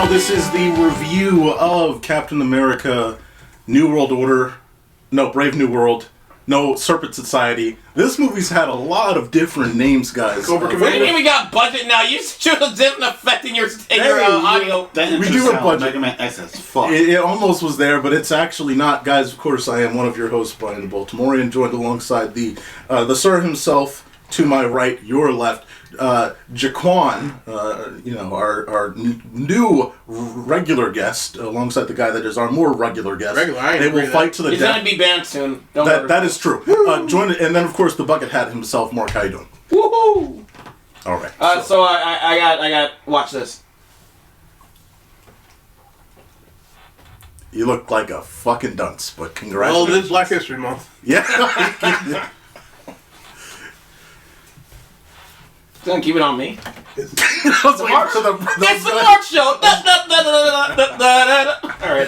This is the review of Captain America, New World Order, Brave New World, Serpent Society. This movie's had a lot of different names, guys. What do you mean we got budget now? You should have didn't affect in your audio. We do have budget. Mega Man X as fuck. It almost was there, but it's actually not, guys. Of course, I am one of your hosts, Brian the Baltimorean, joined alongside the Sir himself. To my right, your left, Jaquan, our new regular guest, alongside the guy that is our more regular guest. They will fight to the death. He's going to be banned soon. That is true. Join it, and then of course the bucket hat himself, Mark. How you doing? Woohoo! All right. So I got watch this. You look like a fucking dunce, but congratulations. Well, this is Black History Month. Yeah. Gonna keep it on me. It's the March show. All right.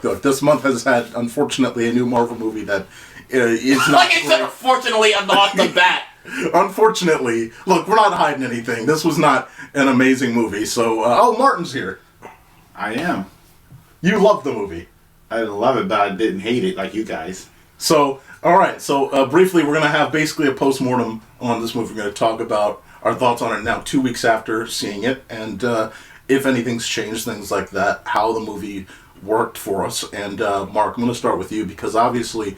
Look. This month has had, unfortunately, a new Marvel movie that is not. Like I said, unfortunately, I'm off the bat. Unfortunately, look, we're not hiding anything. This was not an amazing movie. So, Martin's here. I am. You loved the movie. I love it, but I didn't hate it like you guys. So, all right. So, briefly, we're going to have basically a post-mortem on this movie. We're going to talk about our thoughts on it now 2 weeks after seeing it, and if anything's changed, things like that, how the movie worked for us. And, Mark, I'm going to start with you, because obviously,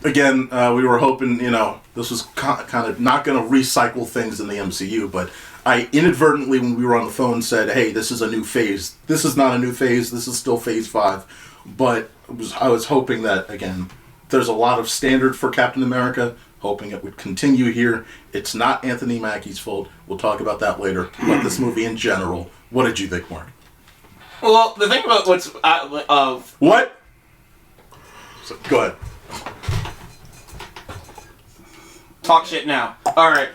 again, we were hoping, this was kind of not going to recycle things in the MCU, but I inadvertently, when we were on the phone, said, hey, this is a new phase. This is not a new phase. This is still phase 5. But I was hoping that, again, there's a lot of standard for Captain America, hoping it would continue here. It's not Anthony Mackie's fault. We'll talk about that later. But this movie in general, what did you think, Mark? Well, the thing about what's... What? So, go ahead. Talk shit now. Alright.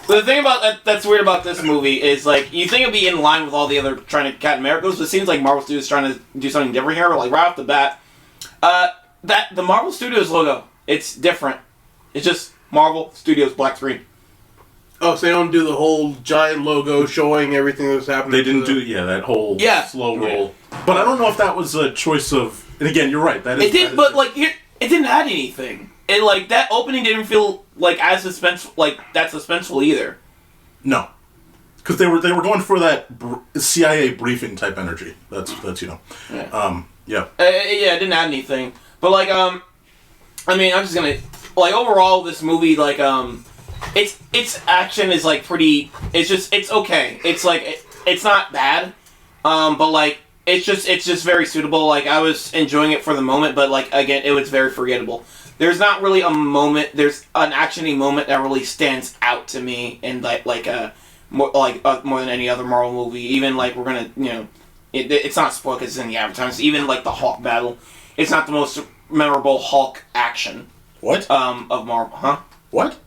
The thing about that's weird about this movie is, like, you think it'd be in line with all the other Captain Americas, but it seems like Marvel Studios is trying to do something different here, but, like, right off the bat, the Marvel Studios logo, it's different. It's just Marvel Studios black screen. Oh, so they don't do the whole giant logo showing everything that's happening? They didn't do, that whole slow roll. But I don't know if that was a choice of, and again, you're right, that is... It did, but, like, it didn't add anything. And, like, that opening didn't feel, like, as suspenseful, like, that suspenseful either. No. Because they were going for that CIA briefing type energy. That's Yeah. Yeah. It didn't add anything. But, like, I'm just gonna... Like, overall, this movie, like, its action is, like, pretty... It's okay. It's, like, it's not bad. But, like, it's just very suitable. Like, I was enjoying it for the moment, but, like, again, it was very forgettable. There's not really a moment... There's an action-y moment that really stands out to me in, more than any other Marvel movie. Even, like, we're gonna, it's not spoiled because it's in the advertisements. Even, like, the Hulk battle. It's not the most memorable Hulk action. What? Of Marvel. Huh? What?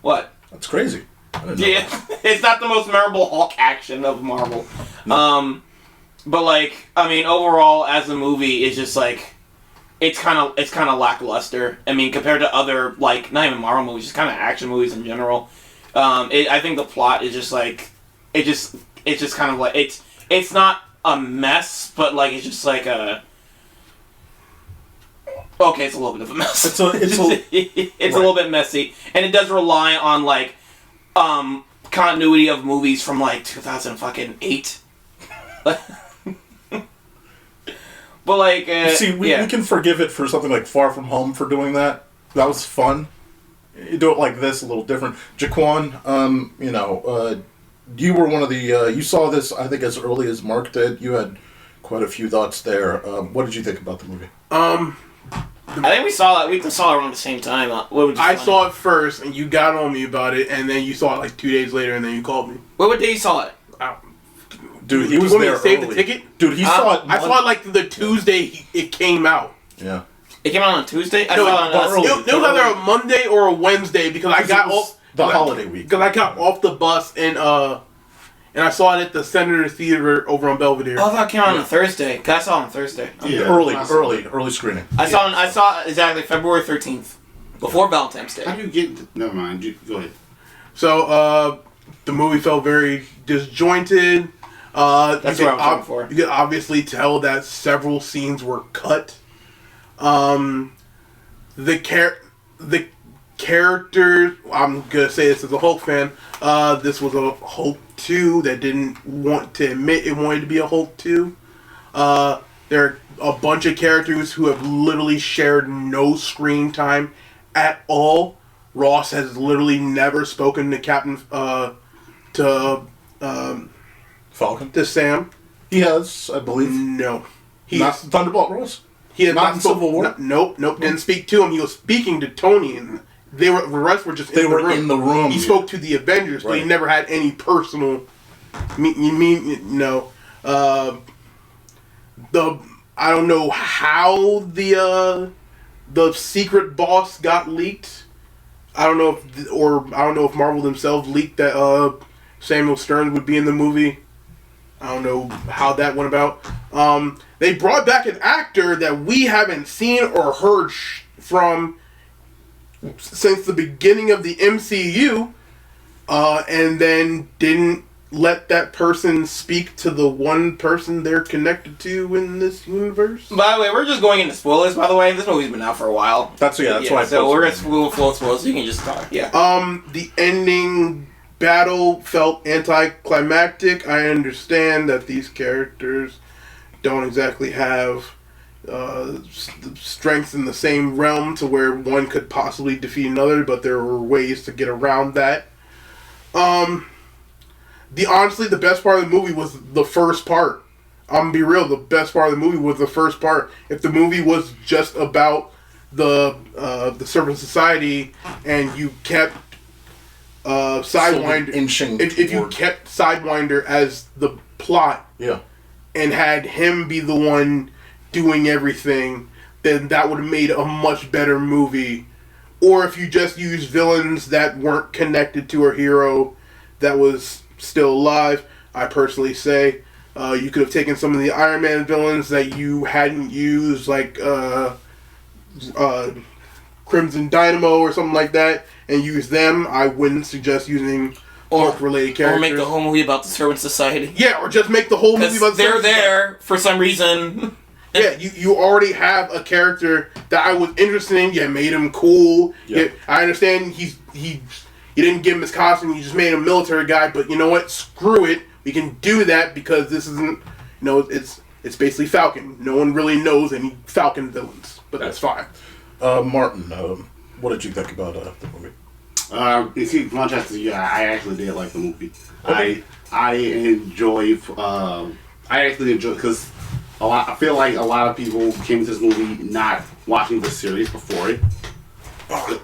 What? That's crazy. Yeah, it's not the most memorable Hulk action of Marvel. No. But, like, overall, as a movie, it's just, like... It's kind of lackluster. I mean, compared to other, like, not even Marvel movies, just kind of action movies in general. I think the plot is just, like... It's just kind of, like... It's not a mess, but, like, it's just, like, a... Okay, it's a little bit of a mess. It's a little bit messy. And it does rely on, like, continuity of movies from, like, 2008. But, like, we can forgive it for something like Far From Home for doing that. That was fun. You do it like this, a little different. Jaquan, you were one of the, you saw this, I think, as early as Mark did. You had quite a few thoughts there. What did you think about the movie? I think we saw it around the same time. I saw it first, and you got on me about it, and then you saw it, like, 2 days later, and then you called me. What day you saw it? Dude, he was there early. Save the ticket? Dude, he saw it. I saw it like the Tuesday it came out. Yeah. It came out on Tuesday? It was either a Monday or a Wednesday because I got off the holiday week. Because I got off the bus and I saw it at the Senator Theater over on Belvedere. Oh, I thought it came out on a Thursday. Cause I saw it on Thursday. Yeah, early screening. I saw it exactly February 13th, before Valentine's Day. How do you get? Never mind. Go ahead. So The movie felt very disjointed. That's what I was looking for. You could obviously tell that several scenes were cut. The characters. I'm gonna say this as a Hulk fan. This was a Hulk 2 that didn't want to admit it wanted to be a Hulk 2. There are a bunch of characters who have literally shared no screen time at all. Ross has literally never spoken to Falcon. to Sam. He has, I believe. No. Not Thunderbolt Ross? He had Not in Civil War? Nope. Didn't speak to him. He was speaking to Tony, and the rest were just in the room. In the room. He spoke to the Avengers, but he never had any personal. No. I don't know how the secret boss got leaked. I don't know if Marvel themselves leaked that Samuel Stern would be in the movie. I don't know how that went about. They brought back an actor that we haven't seen or heard from since the beginning of the MCU, and then didn't let that person speak to the one person they're connected to in this universe. By the way, we're just going into spoilers. By the way, this movie's been out for a while. That's why. So we're gonna full spoilers, so you can just talk. Yeah. The ending battle felt anticlimactic. I understand that these characters don't exactly have strengths in the same realm to where one could possibly defeat another, but there were ways to get around that. Honestly, the best part of the movie was the first part. I'm gonna be real, the best part of the movie was the first part. If the movie was just about the Serpent Society and you kept Sidewinder, if you kept Sidewinder as the plot, and had him be the one doing everything, then that would have made a much better movie. Or if you just used villains that weren't connected to a hero that was still alive, I personally say you could have taken some of the Iron Man villains that you hadn't used, like Crimson Dynamo or something like that, and use them. I wouldn't suggest using Hulk-related characters. Or make the whole movie about the Servant Society. Yeah, or just make the whole movie about the they're there for some reason. Yeah, you already have a character that I was interested in. You made him cool. Yeah. I understand you didn't give him his costume. You just made him a military guy. But you know what? Screw it. We can do that because this isn't. It's basically Falcon. No one really knows any Falcon villains, but that's fine. Martin, what did you think about the movie? You see, contrast to you, I actually did like the movie. Okay. I enjoy. I actually enjoy because I feel like a lot of people came to this movie not watching the series before it.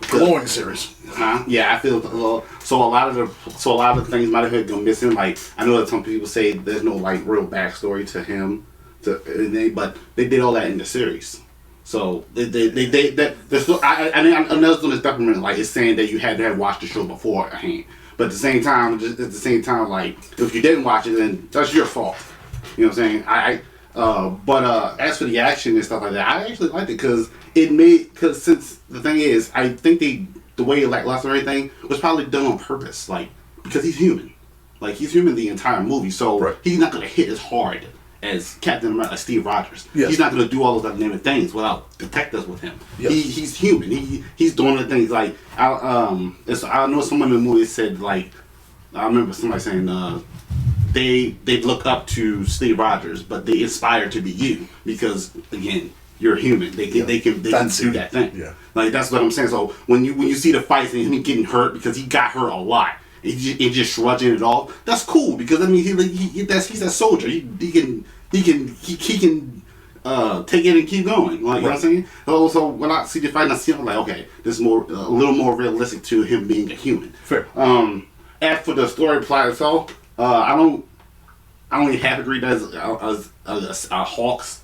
Glowing series. Yeah, I feel so. A lot of the things might have been missing. Like I know that some people say there's no like real backstory to him, but they did all that in the series. So I noticed on this document like it's saying that you had to have watched the show beforehand. But at the same time, like if you didn't watch it, then that's your fault. You know what I'm saying? But as for the action and stuff like that, I actually liked it because since the thing is, I think the way it lost everything was probably done on purpose, like because he's human, like he's human the entire movie, so he's not gonna hit as hard as Captain America, Steve Rogers. Yes. He's not gonna do all those dynamic things without detectives with him. Yes. He's human. He's doing the things like I know someone in the movie said like I remember somebody saying they look up to Steve Rogers, but they aspire to be you because again you're human. They can do that thing. Yeah. Like that's what I'm saying. So when you see the fights and him getting hurt because he got hurt a lot, and just shrugging it off. That's cool because I mean he's that soldier. He can take it and keep going. Like you know what I'm saying. So when I see the fight, I see I'm like okay, this is a little more realistic to him being a human. Fair. As for the story plot itself, I don't really half agree that as a Hawks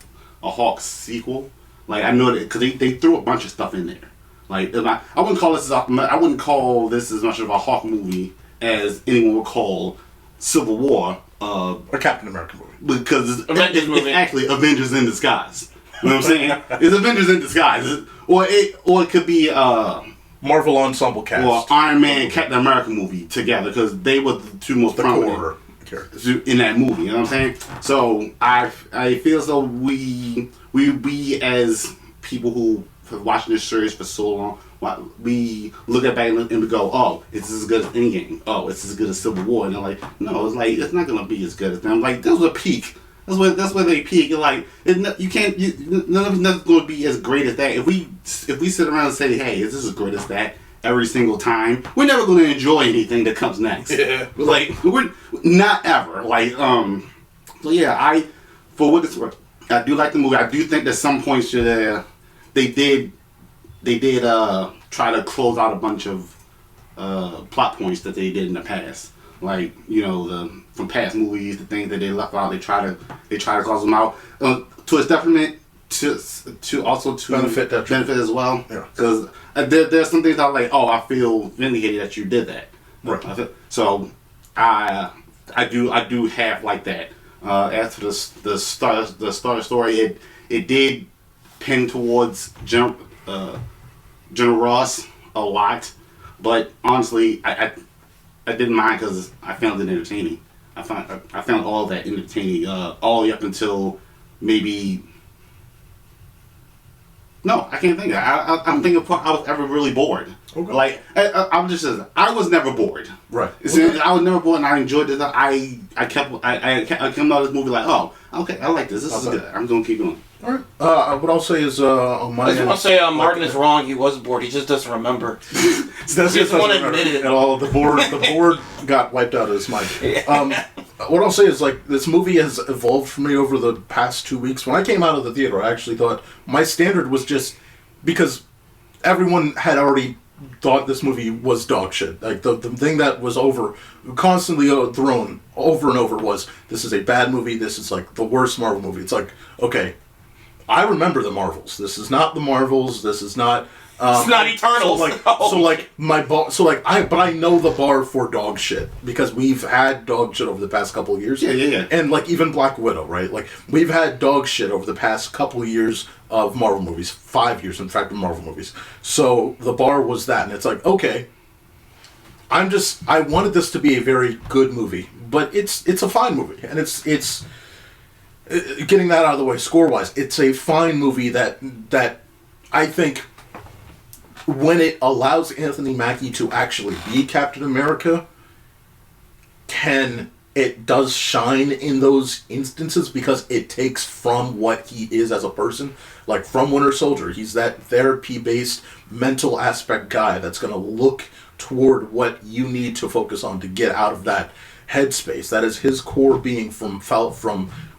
sequel. Like I know that because they threw a bunch of stuff in there. Like I wouldn't call this as much of a Hawk movie as anyone would call Civil War a Captain America movie because it's actually Avengers in disguise. You know what I'm saying? It's Avengers in disguise, or it could be Marvel ensemble cast. Well, Iron Man and Captain America movie together because they were the two most prominent core characters in that movie. You know what I'm saying? So I feel as though we as people who have watched this series for so long, we look at back and we go, oh, it's as good as Endgame. Oh, it's as good as Civil War. And they're like, no, it's like it's not gonna be as good as them. Like, this was a peak. That's where they peak. You're like, you can't. Nothing's going to be as great as that. If we sit around and say, hey, is this as great as that every single time? We're never going to enjoy anything that comes next. Yeah. Like, we're not ever. Like, so yeah, for what it's worth, I do like the movie. I do think that some points they did try to close out a bunch of plot points that they did in the past. Like, you know, from past movies, the things that they left out, they try to close them out to its detriment, to also to benefit as well. Yeah. Because there's some things I'm like, oh, I feel vindicated that you did that. Right. So I do have like that. As to the Star story, it did pin towards General Ross a lot, but honestly, I didn't mind because I found it entertaining. I found all that entertaining, all the way up until maybe. No, I can't think of it. I'm thinking of I was ever really bored. Okay. Like I'm just I was never bored. Right. Okay. I was never bored, and I enjoyed it. I came out of this movie like, oh, okay, I like this. This is good. I'm gonna keep going. All right. What I'll say is on my I just want to say Martin is wrong. He was bored. He just doesn't remember. He just want to admit it. And all the board got wiped out of his mind. What I'll say is, like, this movie has evolved for me over the past 2 weeks. When I came out of the theater, I actually thought my standard was just because everyone had already thought this movie was dog shit. Like, the thing that was constantly thrown over and over was, this is a bad movie. This is like the worst Marvel movie. It's like, okay, I remember the Marvels. This is not the Marvels. This is not. It's not Eternals. But I know the bar for dog shit because we've had dog shit over the past couple of years. Yeah. And like even Black Widow, right? Like we've had dog shit over the past couple of years of Marvel movies, 5 years in fact of Marvel movies. So the bar was that, and it's like, okay, I wanted this to be a very good movie, but it's a fine movie, and it's getting that out of the way score wise, it's a fine movie that I think. When it allows Anthony Mackie to actually be Captain America, it does shine in those instances because it takes from what he is as a person. Like from Winter Soldier, he's that therapy-based mental aspect guy that's going to look toward what you need to focus on to get out of that headspace. That is his core being from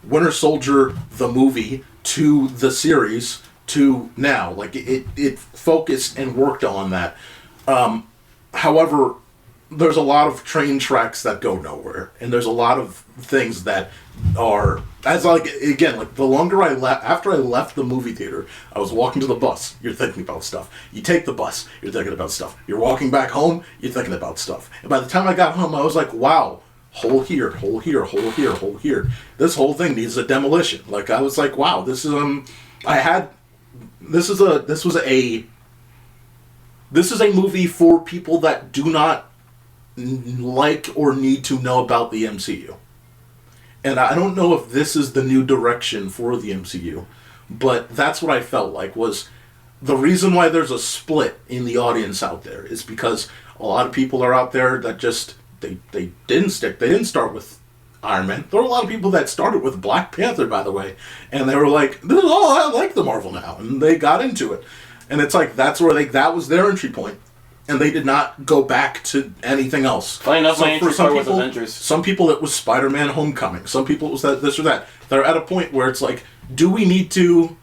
Winter Soldier, the movie, to the series, to now. Like it focused and worked on that. However, there's a lot of train tracks that go nowhere, and there's a lot of things that are the longer after I left the movie theater, I was walking to the bus. You're thinking about stuff. You take the bus. You're thinking about stuff. You're walking back home. You're thinking about stuff. And by the time I got home, I was like, wow. Hole here, hole here, hole here, hole here. This whole thing needs a demolition. Like I was like, wow, this is a movie for people that do not like or need to know about the MCU. And I don't know if this is the new direction for the MCU, but that's what I felt like was the reason why there's a split in the audience out there is because a lot of people are out there that just they didn't start with Iron Man. There were a lot of people that started with Black Panther, by the way, and they were like, I like the Marvel now, and they got into it. And it's like that was their entry point, and they did not go back to anything else. Funny enough, my entry point was Avengers. Some people it was Spider-Man: Homecoming. Some people it was this or that. They're at a point where it's like, do we need to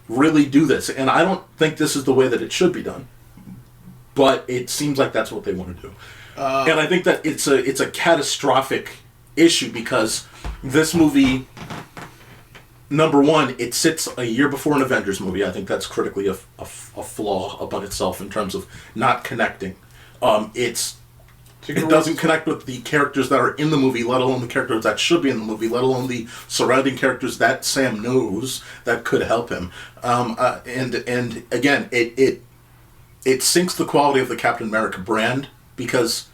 really do this? And I don't think this is the way that it should be done, but it seems like that's what they want to do. And I think that it's a catastrophic issue because this movie, number one, it sits a year before an Avengers movie. I think that's critically a flaw upon itself in terms of not connecting. It doesn't connect with the characters that are in the movie, let alone the characters that should be in the movie, let alone the surrounding characters that Sam knows that could help him. And again, it sinks the quality of the Captain America brand because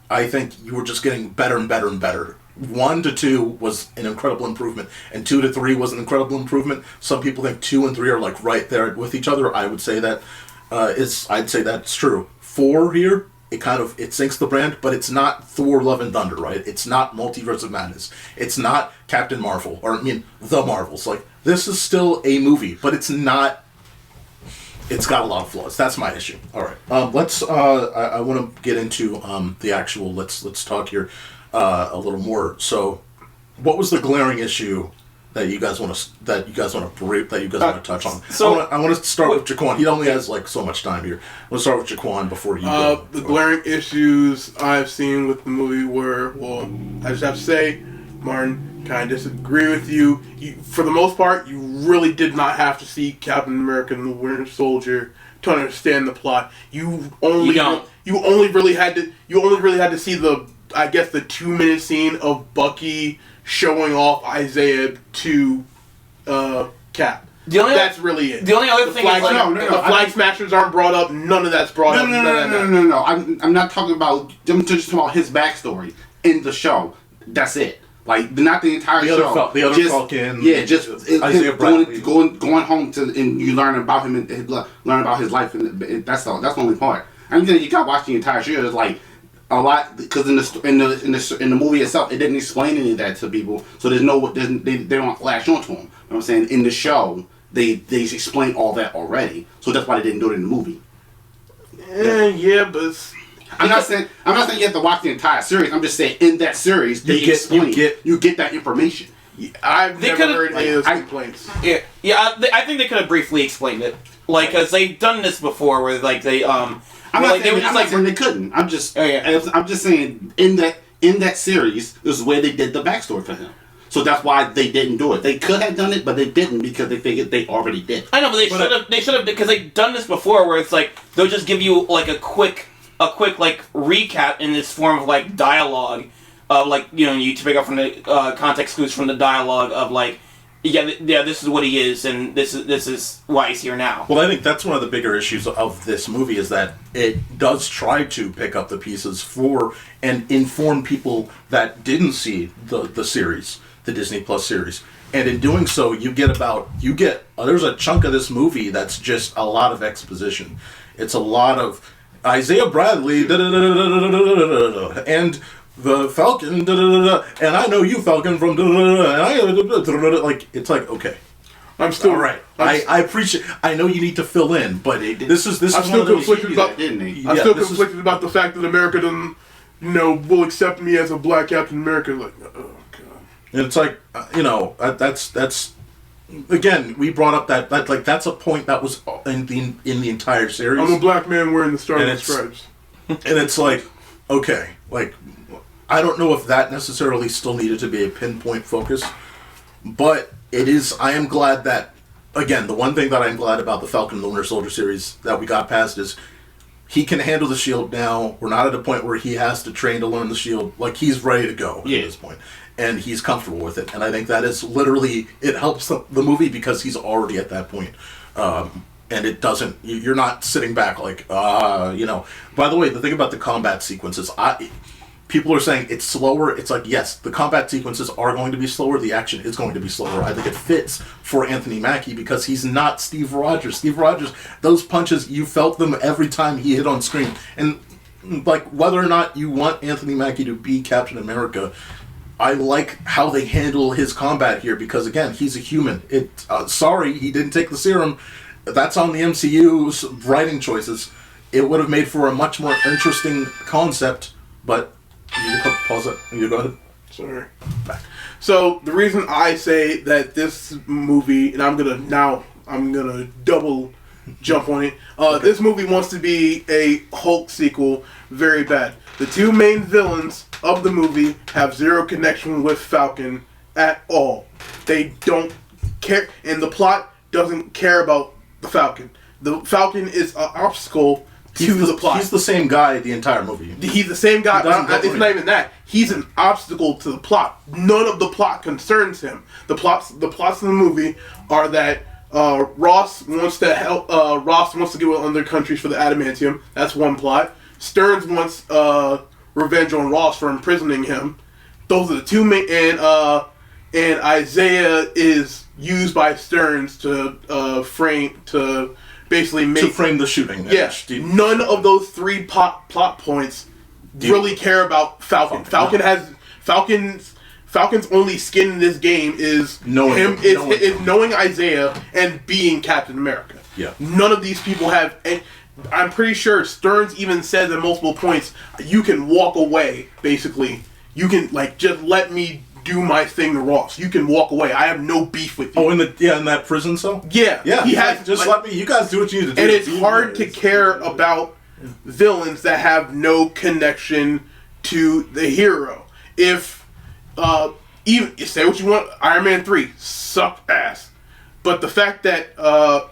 I think you were just getting better and better and better. 1 to 2 was an incredible improvement, and 2 to 3 was an incredible improvement. Some people think 2 and 3 are like right there with each other. I would say that I'd say that's true. 4 here, it sinks the brand, but it's not Thor: Love and Thunder, right? It's not Multiverse of Madness. It's not Captain Marvel, The Marvels. Like, this is still a movie, but it's not. It's got a lot of flaws. That's my issue. All right, let's. I want to get into the actual. Let's talk here a little more. So, what was the glaring issue that you guys want to touch on? So I want to start with Jaquan. He only has like so much time here. Let's start with Jaquan before you go. The glaring issues I've seen with the movie were, well, I just have to say, Martin, kind of disagree with you. For the most part, you really did not have to see Captain America and the Winter Soldier to understand the plot. You only really had to see the 2-minute scene of Bucky showing off Isaiah to Cap. That's really it. The only other thing is the Flag Smashers aren't brought up. None of that's brought up. No. I'm not talking about. I'm just talking about his backstory in the show. That's it. Like, not the entire show. The other Falcon. Yeah, just Isaiah Bradley. going home and you learn about him and learn about his life, and that's the only part. I mean, you got to watch the entire show. It's like a lot, because in the movie itself, it didn't explain any of that to people. So they don't latch onto him. You know what I'm saying? In the show, they explain all that already. So that's why they didn't do it in the movie. Yeah, but I'm not saying you have to watch the entire series. I'm just saying in that series you get that information. I've never heard any of those complaints. I think they could have briefly explained it, like, because they've done this before, where like they I'm not saying they couldn't. I'm just saying in that series, this is where they did the backstory for him. So that's why they didn't do it. They could have done it, but they didn't because they figured they already did. I know, but they should have because they've done this before, where it's like they'll just give you like a quick like recap in this form of like dialogue, like, you know, you to pick up from the context clues from the dialogue of like, this is what he is, and this is why he's here now. Well, I think that's one of the bigger issues of this movie is that it does try to pick up the pieces for and inform people that didn't see the series, the Disney Plus series. And in doing so, there's a chunk of this movie that's just a lot of exposition. It's a lot of Isaiah Bradley, and the Falcon, and I know you, Falcon, from like, it's like, okay, I'm still all right. I appreciate. I know you need to fill in, but this is I'm still conflicted about the fact that America doesn't, will accept me as a black Captain America. Like, oh god. And it's like, that's. Again, we brought up that like that's a point that was in the entire series. I'm a black man wearing the Star Wars stripes, and it's like, okay, like, I don't know if that necessarily still needed to be a pinpoint focus, but it is. I am glad that, again, the one thing that I'm glad about the Falcon and the Winter Soldier series that we got past is he can handle the shield now. We're not at a point where he has to train to learn the shield. Like, he's ready to go at this point. And he's comfortable with it. And I think that is literally, it helps the movie because he's already at that point. And it doesn't, you're not sitting back like, By the way, the thing about the combat sequences, people are saying it's slower. It's like, yes, the combat sequences are going to be slower. The action is going to be slower. I think it fits for Anthony Mackie because he's not Steve Rogers. Steve Rogers, those punches, you felt them every time he hit on screen. And like, whether or not you want Anthony Mackie to be Captain America, I like how they handle his combat here because, again, he's a human. Sorry, he didn't take the serum. That's on the MCU's writing choices. It would have made for a much more interesting concept, but you can pause it. You go ahead. Sorry. So the reason I say that this movie, and I'm gonna double jump on it. This movie wants to be a Hulk sequel very bad. The two main villains of the movie have zero connection with Falcon at all. They don't care, and the plot doesn't care about the Falcon. The Falcon is an obstacle to the plot. He's the same guy the entire movie. He's the same guy. It's not even that. He's an obstacle to the plot. None of the plot concerns him. The plots of the movie are that Ross wants to help. Ross wants to get with other countries for the adamantium. That's one plot. Stearns wants revenge on Ross for imprisoning him. Those are the two main. And Isaiah is used by Stearns to basically frame the shooting. Yeah, none of those three plot points really care about Falcon. Falcon's only skin in this game is knowing Isaiah and being Captain America. Yeah. None of these people have. I'm pretty sure Stearns even says at multiple points, "You can walk away." Basically, you can just let me do my thing to Ross. You can walk away. I have no beef with you. Oh, in that prison cell? Yeah. He has let me. You guys do what you need to do. And it's hard to care about villains that have no connection to the hero. If even say what you want, Iron Man 3 sucked ass, but the fact that the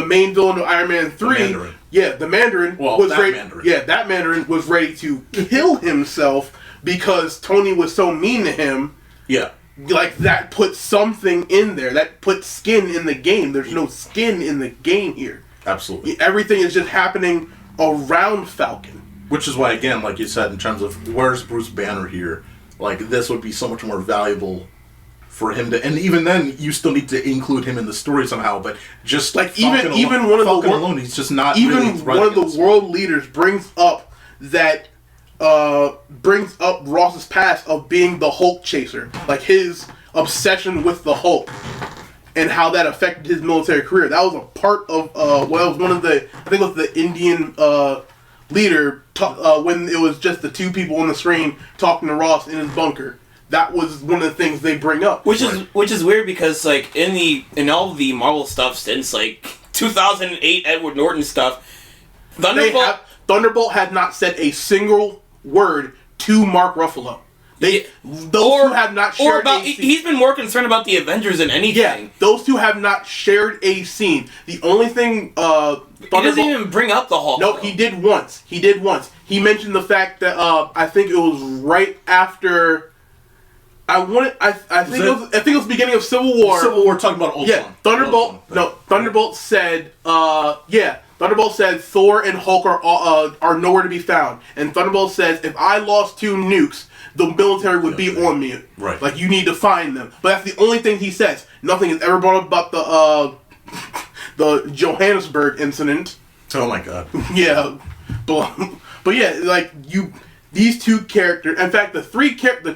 main villain of Iron Man 3, the Mandarin was ready. Yeah, that Mandarin was ready to kill himself because Tony was so mean to him. Yeah. That put something in there. That put skin in the game. There's no skin in the game here. Absolutely. Everything is just happening around Falcon. Which is why, again, like you said, in terms of where's Bruce Banner here, this would be so much more valuable for him to, and even then, you still need to include him in the story somehow. But just even one of Falcon alone, he's just not even really one of the world leaders brings up Ross's past of being the Hulk chaser, his obsession with the Hulk, and how that affected his military career. That was a part of it was one of the, I think it was the Indian leader when it was just the two people on the screen talking to Ross in his bunker. That was one of the things they bring up, which is weird because in all the Marvel stuff since 2008 Edward Norton stuff, Thunderbolt had not said a single word to Mark Ruffalo. Those two have not shared a scene. He's been more concerned about the Avengers than anything. Yeah, those two have not shared a scene. The only thing he doesn't even bring up the Hulk. No, he did once. He mentioned the fact that I think it was right after. I think it was the beginning of Civil War. Civil War, talking about Ultron. Yeah, Thunderbolt said. Thunderbolt said Thor and Hulk are nowhere to be found, and Thunderbolt says if I lost 2 nukes, the military would be on me. Right. You need to find them. But that's the only thing he says. Nothing is ever brought up about the Johannesburg incident. Oh my god. Yeah, but yeah, these two characters. In fact, the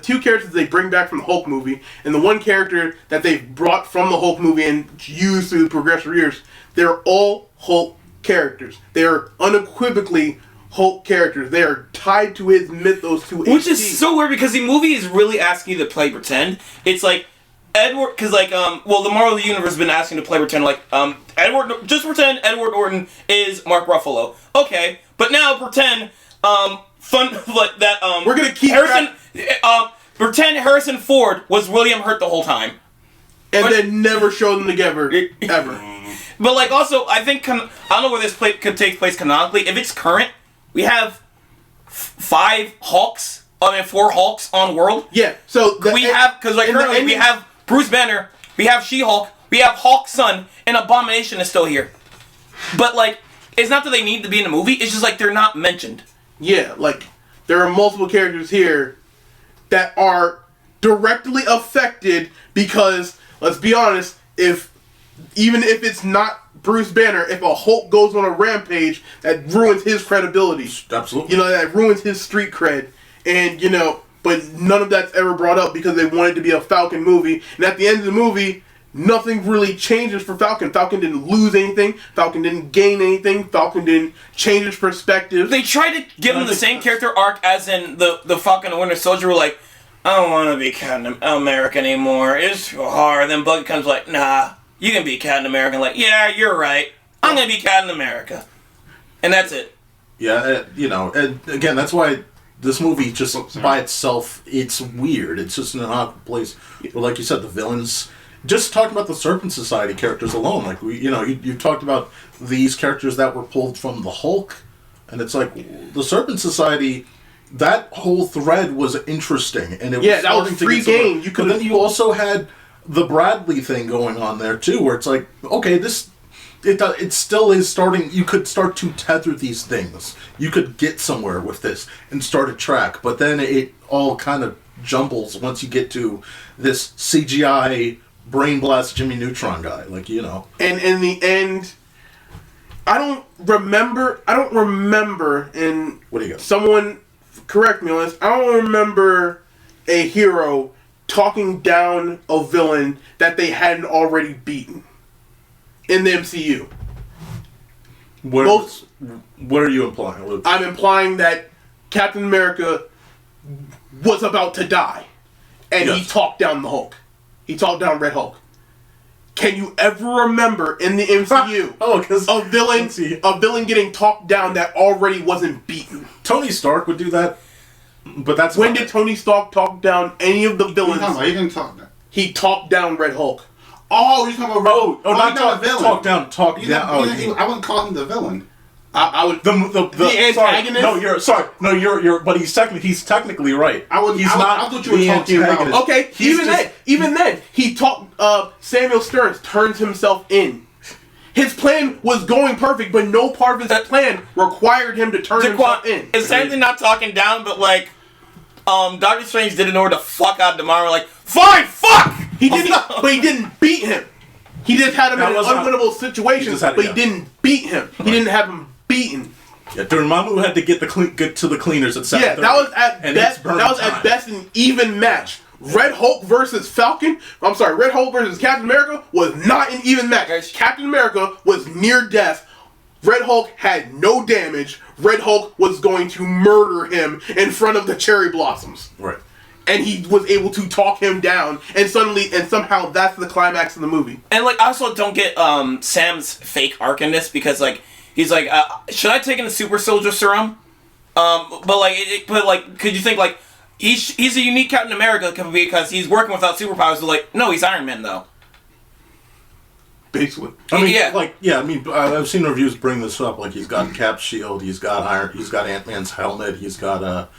two characters they bring back from the Hulk movie, and the one character that they've brought from the Hulk movie and used through the progressive years, they're all Hulk characters. They are unequivocally Hulk characters. They are tied to his mythos to which is so weird because the movie is really asking you to play pretend. It's Edward, because the Marvel Universe has been asking to play pretend. Edward, just pretend Edward Norton is Mark Ruffalo. Okay, but now pretend we're gonna keep pretend Harrison Ford was William Hurt the whole time, and then never show them together ever. But also, I think I don't know where this could take place canonically. If it's current, we have 4 Hulks on World. Yeah, so we have currently we have Bruce Banner, we have She-Hulk, we have Hulk's son, and Abomination is still here. But it's not that they need to be in the movie. It's just they're not mentioned. Yeah, there are multiple characters here that are directly affected because, let's be honest, even if it's not Bruce Banner, if a Hulk goes on a rampage, that ruins his credibility. Absolutely. That ruins his street cred. And, but none of that's ever brought up because they wanted to be a Falcon movie. And at the end of the movie, nothing really changes for Falcon. Falcon didn't lose anything. Falcon didn't gain anything. Falcon didn't change his perspective. They tried to give him the same character arc as in the Falcon and Winter Soldier. Were I don't want to be Captain America anymore. It's too hard. Then Bucky comes nah, you can be Captain America. Yeah, you're right. I'm going to be Captain America. And that's it. Yeah, and again, that's why this movie just by itself, it's weird. It's just an odd place. But like you said, the villains. Just talking about the Serpent Society characters alone, you talked about these characters that were pulled from the Hulk, and it's the Serpent Society. That whole thread was interesting, and it was that was free game. But then you also had the Bradley thing going on there too, where it's like, okay, it still is starting. You could start to tether these things. You could get somewhere with this and start a track, but then it all kind of jumbles once you get to this CGI brain blast Jimmy Neutron guy, like, you know. And in the end, I don't remember. And What do you got? Someone correct me on this. I don't remember a hero talking down a villain that they hadn't already beaten in the MCU. What are you implying? I'm implying that Captain America was about to die, and he talked down the Hulk. He talked down Red Hulk. Can you ever remember in the MCU a villain getting talked down that already wasn't beaten? Tony Stark would do that, but that's when did Tony Stark talk down any of the villains? He didn't talk down. He talked down Red Hulk. Oh, you're talking about not villain. Talk down. I wouldn't call him the villain. I would the antagonist. But he's technically right. I thought you were talking about. Okay, even then, he talked. Samuel Stearns turns himself in. His plan was going perfect, but no part of his plan required him to turn himself in. It's technically not talking down, but like, Doctor Strange didn't know where the fuck out tomorrow. Like, fine, fuck. He didn't beat him. He just had him in an unwinnable situation, but he didn't beat him. He didn't have him beaten. Yeah, Dormammu had to get to the cleaners at 7:30. Yeah, that was at best an even match. Red Hulk versus Falcon. I'm sorry, Red Hulk versus Captain America was not an even match. Captain America was near death. Red Hulk had no damage. Red Hulk was going to murder him in front of the cherry blossoms. Right. And he was able to talk him down, and somehow that's the climax of the movie. And like, I also don't get Sam's fake arc in this, because like, he's like, should I take in the super soldier serum? But could you think like, he's a unique Captain America because he's working without superpowers? So like, no, he's Iron Man though. Basically, I've seen reviews bring this up. Like, he's got Cap's shield, he's got Ant-Man's helmet, he's got the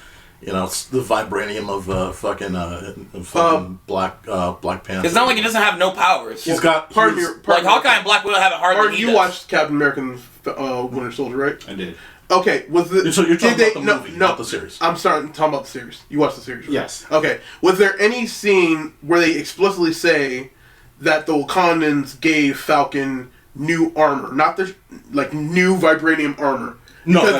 vibranium of fucking Black Panther. It's not like he doesn't have no powers. He's got Hawkeye and Black Widow have it harder than he you does. Watched Captain America and Winter Soldier, right? I did. Okay, so you're talking about the movie, not the series. I'm talking about the series. You watched the series, right? Yes. Okay. Was there any scene where they explicitly say that the Wakandans gave Falcon new armor, not the new vibranium armor? No, because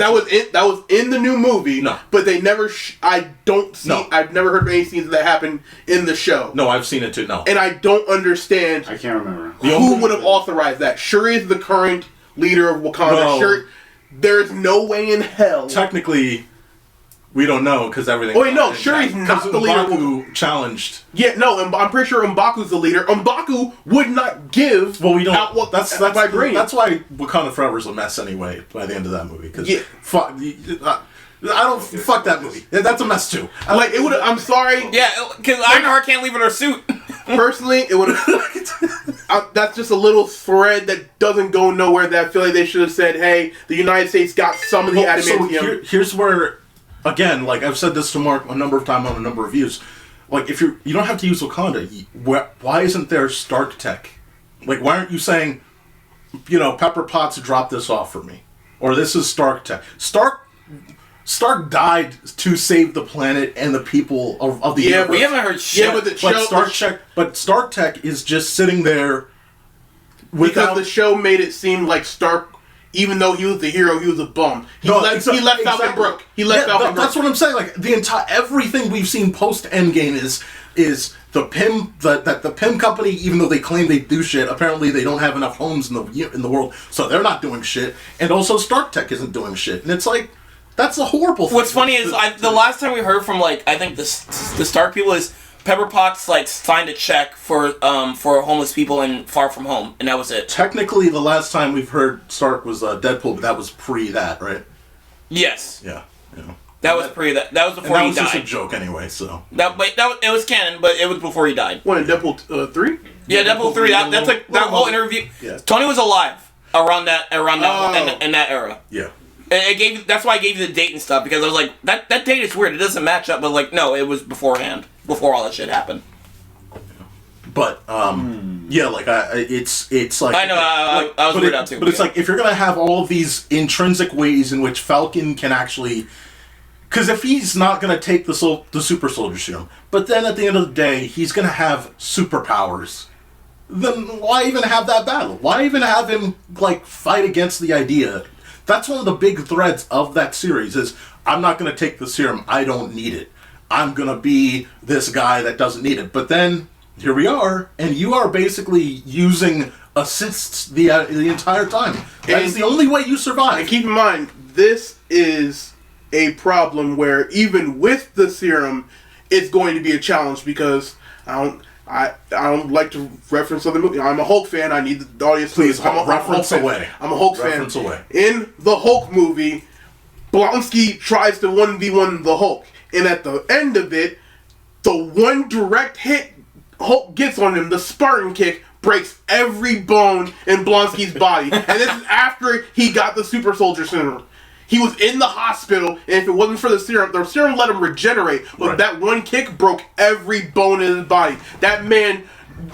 that was in the new movie. No, but they never. I've never heard of any scenes that happened in the show. No, I've seen it too. No, and I don't understand. I can't remember who would have authorized that. Shuri is the current leader of Wakanda. No. There's no way in hell. Technically, we don't know because everything. Oh wait, no, Shuri's not the leader. M'Baku challenged. Yeah, no, I'm pretty sure M'Baku's the leader. M'Baku would not give. Well, we don't. Out that's vibranium. That's why Wakanda Forever is a mess anyway. By the end of that movie, because fuck that movie. That's a mess too. It would. I'm sorry. Yeah, because Ironheart can't leave in her suit. Personally, it would have. That's just a little thread that doesn't go nowhere. That I feel like they should have said, "Hey, the United States got some of the adamantium." So here's where, again, like I've said this to Mark a number of times on a number of views. Like, if you don't have to use Wakanda, why isn't there Stark tech? Like, why aren't you saying, Pepper Potts dropped this off for me, or this is Stark tech? Stark died to save the planet and the people of the universe. We haven't heard shit. Yeah, but Stark Tech is just sitting there because the show made it seem like Stark, even though he was the hero, he was a bum. He left Falcon broke. That's what I'm saying. Like, the entire everything we've seen post Endgame is the Pym company. Even though they claim they do shit, apparently they don't have enough homes in the world, so they're not doing shit. And also Stark Tech isn't doing shit. And it's like, that's a horrible thing. What's funny is the last time we heard from I think the Stark people is Pepper Potts signed a check for homeless people in Far From Home, and that was it. Technically, the last time we've heard Stark was Deadpool, but that was pre that, right? Yes. Yeah. That was pre that. That was before he died. That was just a joke anyway. So it was canon, but it was before he died. What, in Deadpool 3? Yeah, Deadpool 3. That whole interview. Yeah. Tony was alive around that in that era. Yeah. That's why I gave you the date and stuff, because I was like, that date is weird. It doesn't match up, but no, it was beforehand, before all that shit happened. But yeah, like it's like I know. I was weirded out too. But it's like if you're gonna have all of these intrinsic ways in which Falcon can actually, because if he's not gonna take the super soldier serum, but then at the end of the day he's gonna have superpowers, then why even have that battle? Why even have him like fight against the idea? That's one of the big threads of that series is I'm not gonna take the serum. I don't need it. I'm gonna be this guy that doesn't need it. But then here we are, and you are basically using assists the entire time. That is the only way you survive. And keep in mind, this is a problem where even with the serum, it's going to be a challenge because I don't like to reference other movies. I'm a Hulk fan. I need the audience to Please, reference away. I'm a Hulk fan. In the Hulk movie, Blonsky tries to 1v1 the Hulk, and at the end of it, the one direct hit Hulk gets on him, the Spartan kick, breaks every bone in Blonsky's body. And this is after he got the super soldier serum. He was in the hospital, and if it wasn't for the serum let him regenerate. But right. That one kick broke every bone in his body. That man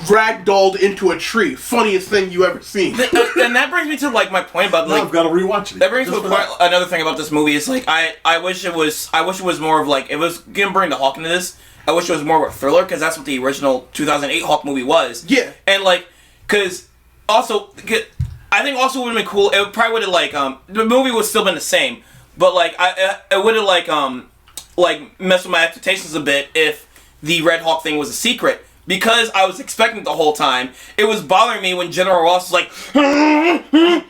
ragdolled into a tree. Funniest thing you ever seen. And that brings me to like my point about like I've got to rewatch it. That brings me to another thing about this movie is like I wish it was more of like it was gonna bring the Hulk into this. I wish it was more of a thriller because that's what the original 2008 Hulk movie was. Yeah. And like, because also, I think also would have been cool. It probably would have like the movie would still been the same, but like it would have like messed with my expectations a bit if the Red Hulk thing was a secret. Because I was expecting it the whole time, it was bothering me when General Ross was like,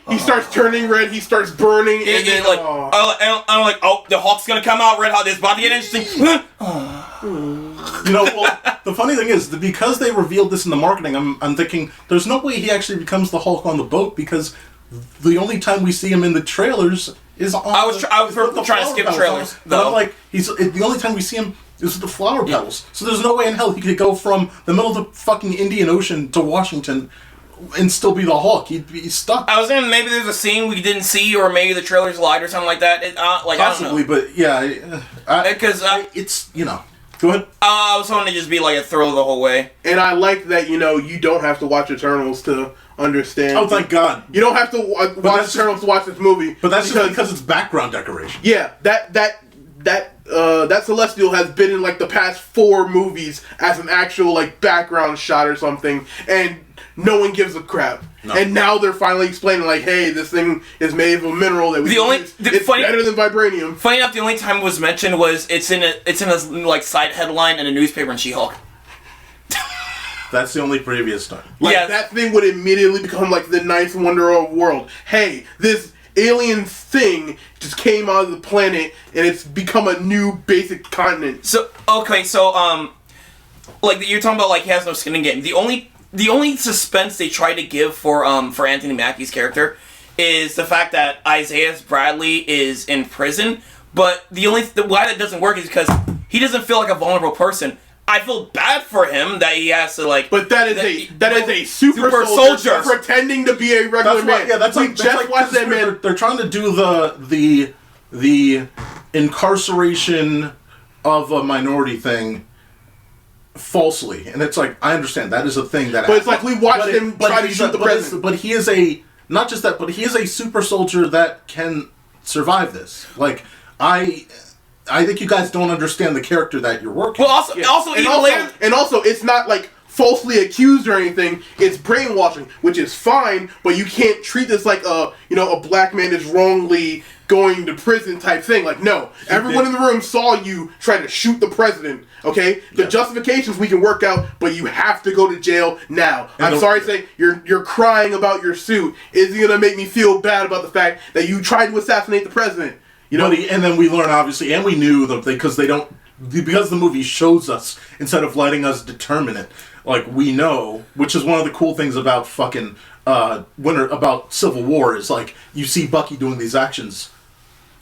he starts turning red, he starts burning, and then like, I'm like, oh, the Hulk's gonna come out red hot. It's about to get interesting. You know, well, the funny thing is that because they revealed this in the marketing, I'm thinking there's no way he actually becomes the Hulk on the boat because the only time we see him in the trailers is on. I was trying to skip trailers. Though. I'm like, the only time we see him is with the flower petals. So there's no way in hell he could go from the middle of the fucking Indian Ocean to Washington and still be the Hulk. He'd be stuck. I was thinking maybe there's a scene we didn't see, or maybe the trailer's lied or something like that. Possibly, I don't know. But yeah, because it's Go ahead. I was hoping to just be like a thrill the whole way. And I like that, you don't have to watch Eternals to understand. Oh, thank God. You don't have to watch Eternals to watch this movie. But that's just because it's background decoration. Yeah, that Celestial has been in like the past 4 movies as an actual like background shot or something, and no one gives a crap. No. And now they're finally explaining like, hey, this thing is made of a mineral that we use. It's better than vibranium. Funny enough, the only time it was mentioned was it's in a like side headline in a newspaper in She-Hulk. That's the only previous time. Like that thing would immediately become like the ninth wonder of the world. Hey, this alien thing just came out of the planet and it's become a new basic continent. So like you're talking about like he has no skin in the game. The only suspense they try to give for Anthony Mackie's character is the fact that Isaiah Bradley is in prison. But why that doesn't work is because he doesn't feel like a vulnerable person. I feel bad for him that he has to like. But that is a super soldier pretending to be a regular man. Yeah, that's like that man. They're trying to do the incarceration of a minority thing falsely, and it's like I understand that is a thing that. But it's like we watched him try to shoot the president. But he is not just that, but he is a super soldier that can survive this. Like I think you guys don't understand the character that you're working. Well, also, it's not like falsely accused or anything. It's brainwashing, which is fine, but you can't treat this like a black man is wrongly going to prison type thing. Like, no, everyone in the room saw you try to shoot the president. Okay, the justifications we can work out, but you have to go to jail now. I'm sorry to say, you're crying about your suit. Is it gonna make me feel bad about the fact that you tried to assassinate the president? And then we learn, obviously, and we knew because the movie shows us instead of letting us determine it. Like, we know, which is one of the cool things about fucking about Civil War is like you see Bucky doing these actions.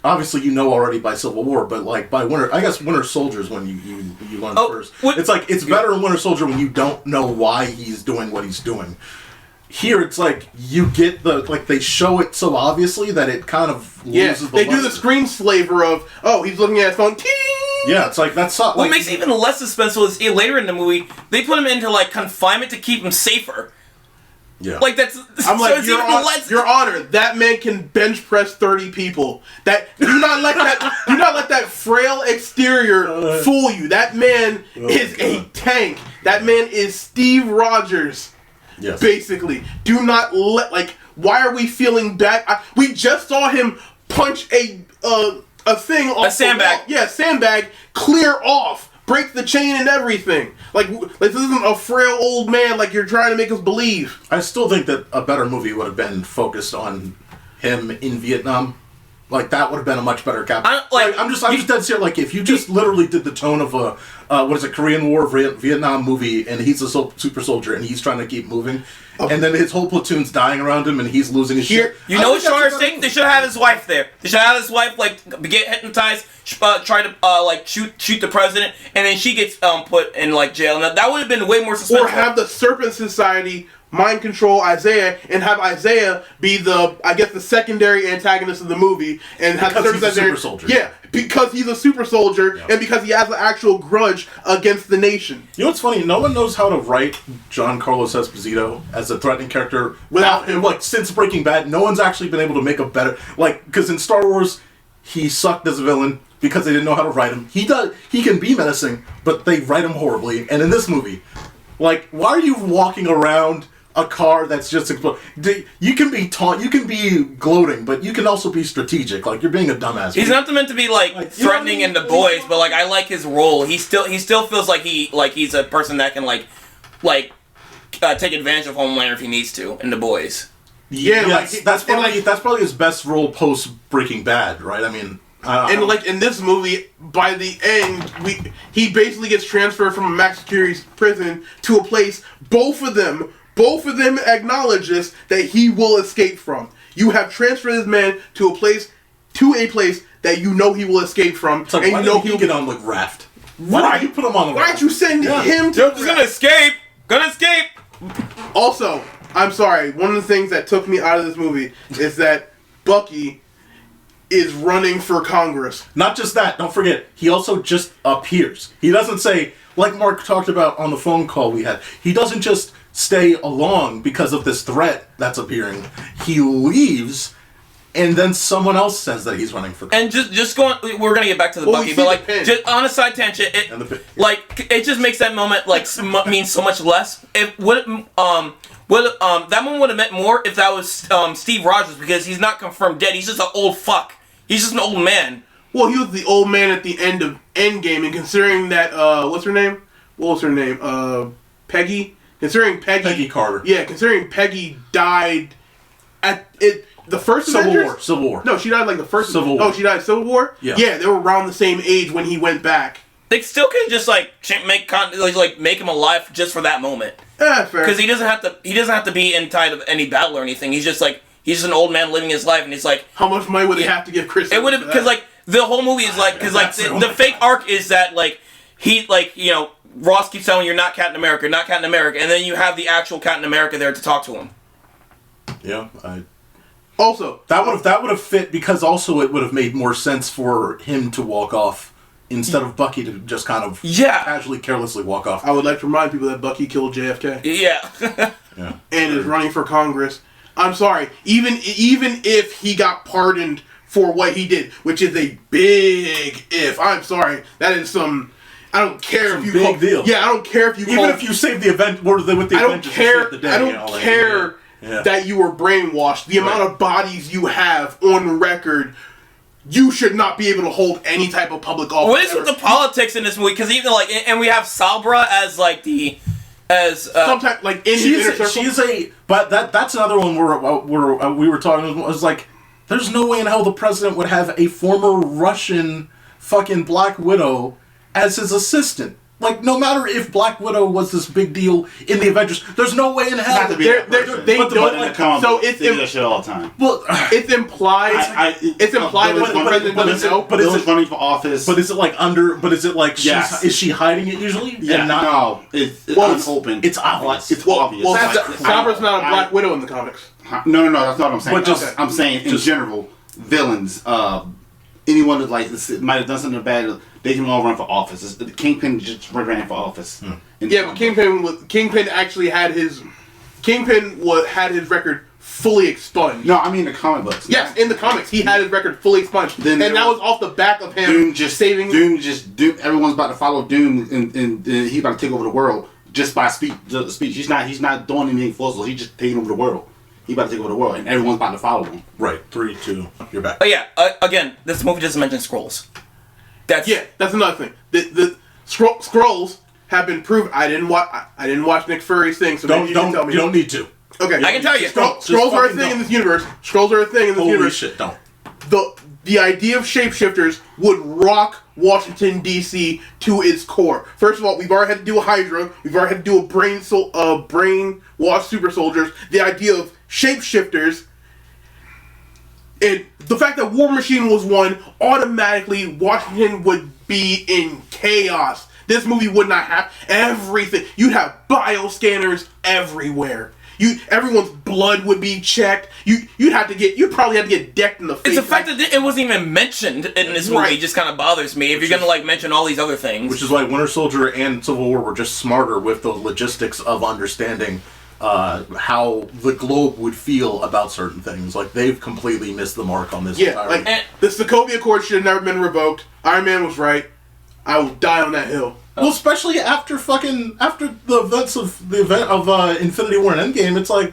Obviously, you know already by Civil War, but like by Winter Soldier is when you learn first. It's like it's better in Winter Soldier when you don't know why he's doing what he's doing. Here, it's like you get they show it so obviously that it kind of loses the they do the screen flavor of, oh, he's looking at his phone, ting! Yeah, it's like that's What like, makes it even less suspenseful is later in the movie they put him into like confinement to keep him safer. yeah. Like that's. I'm so like, it's Your, even less. Your Honor, that man can bench press 30 people. That do not let that frail exterior fool you. That man is a tank. That man is Steve Rogers. Yes. Basically, do not let Why are we feeling bad? We just saw him punch a thing off A sandbag. The wall. Yeah, sandbag. Clear off. Break the chain and everything. Like this isn't a frail old man like you're trying to make us believe. I still think that a better movie would have been focused on him in Vietnam. Like that would have been a much better cap. I'm just dead serious. Like if you just literally did the tone of a Korean War Vietnam movie, and he's a super soldier and he's trying to keep moving, and then his whole platoon's dying around him and he's losing his shit. You know what Shar State? They should have his wife there. They should have his wife get hypnotized, try to shoot the president, and then she gets put in jail. Now that would have been way more suspenseful. Or have the Serpent Society mind control Isaiah and have Isaiah be the secondary antagonist of the movie and have because he's a super soldier. Yeah, because he's a super soldier and because he has an actual grudge against the nation. You know what's funny? No one knows how to write John Carlos Esposito as a threatening character Without him. Since Breaking Bad, no one's actually been able to make a better because in Star Wars he sucked as a villain because they didn't know how to write him. He can be menacing, but they write him horribly. And in this movie, why are you walking around a car that's just exploding? You can be you can be gloating, but you can also be strategic. Like you're being a dumbass. He's not meant to be threatening in The Boys, but I like his role. He still feels like he's a person that can take advantage of Homelander if he needs to in The Boys. Yeah, yes, that's probably his best role post Breaking Bad, right? I mean. In this movie, by the end, he basically gets transferred from a max security prison to a place both of them acknowledge this, that he will escape from. You have transferred this man to a place that you know he will escape from, and you know he'll get on the raft. Why did you put him on the raft? Why'd you send him to? He's gonna escape. Also, I'm sorry. One of the things that took me out of this movie is that Bucky is running for Congress. Not just that, don't forget, he also just appears. He doesn't say, like Mark talked about on the phone call we had, he doesn't just stay along because of this threat that's appearing. He leaves, and then someone else says that he's running for Congress. And just going, we're gonna get back to the Bucky, but just on a side tangent, it just makes that moment mean so much less. That moment would have meant more if that was Steve Rogers, because he's not confirmed dead. He's just an old fuck. He's just an old man. Well, he was the old man at the end of Endgame, and considering that, what's her name? What was her name? Peggy? Considering Peggy Carter. Yeah, considering Peggy died at the first Avengers? Civil War. No, she died the first Civil War. Oh, she died Civil War? Yeah. Yeah, they were around the same age when he went back. They still could just make him alive just for that moment. Yeah, fair. Because he doesn't have to be inside of any battle or anything. He's just an old man living his life, and it's how much money would they have to give Chris? It would have, because the whole movie is the fake arc is that Ross keeps telling you're not Captain America, and then you have the actual Captain America there to talk to him. Yeah, also that would have fit, because also it would have made more sense for him to walk off instead of Bucky to just kind of casually, carelessly walk off. I would like to remind people that Bucky killed JFK. Yeah. And is running for Congress. I'm sorry, even if he got pardoned for what he did, which is a big if. I'm sorry, that is some. I don't care if you big deal. Yeah, I don't care if you if you save the event. What are they with the Avengers? I don't care that you were brainwashed. The amount of bodies you have on record, you should not be able to hold any type of public office. What is with the politics in this movie? Because even and we have Salbra as sometimes but that's another one where we were talking. It was there's no way in hell the president would have a former Russian fucking Black Widow as his assistant. No matter if Black Widow was this big deal in the Avengers, there's no way in hell. Not to be that person. They but don't. In the comics, so they do that shit all the time. Well, it's implied. It's implied that the president doesn't know. But is it running for office? But is it But is it yes. Is she hiding it usually? Yeah. No. It's unopened. It's obvious. It's obvious. Well, Sabra's not a Black Widow in the comics. No. That's not what I'm saying. But I'm saying in general, villains. Anyone that might have done something bad, they can all run for office. The Kingpin just ran for office. Yeah, but Kingpin actually had his had his record fully expunged. No, I mean the comic books. Yes, in the comics, he had his record fully expunged, and that was off the back of him saving. Doom. Everyone's about to follow Doom, and he's about to take over the world just by speech. He's not doing anything forceful. He's just taking over the world. He's about to take over the world, and everyone's about to follow him. Right. 3, 2. You're back. Oh yeah. Again, this movie doesn't mention Skrulls. That's another thing. The Skrulls have been proved. I didn't watch Nick Fury's thing, so maybe you can tell me. You don't need to. Okay, I can tell you. Skrulls are a thing in this universe. Skrulls are a thing in this universe. Holy shit! Don't. The idea of shapeshifters would rock Washington D.C. to its core. First of all, we've already had to do a Hydra. We've already had to do a brainwash super soldiers. The idea of shapeshifters. And the fact that War Machine was one, automatically Washington would be in chaos. This movie would not have everything. You'd have bioscanners everywhere. Everyone's blood would be checked. You'd probably have to get decked in the face. It's the fact that it wasn't even mentioned in this movie just kind of bothers me. If you're gonna mention all these other things, which is why Winter Soldier and Civil War were just smarter with the logistics of understanding how the globe would feel about certain things. Like, they've completely missed the mark on this. Yeah, the Sokovia Accord should have never been revoked. Iron Man was right. I will die on that hill. Well, especially after the event of Infinity War and Endgame, it's like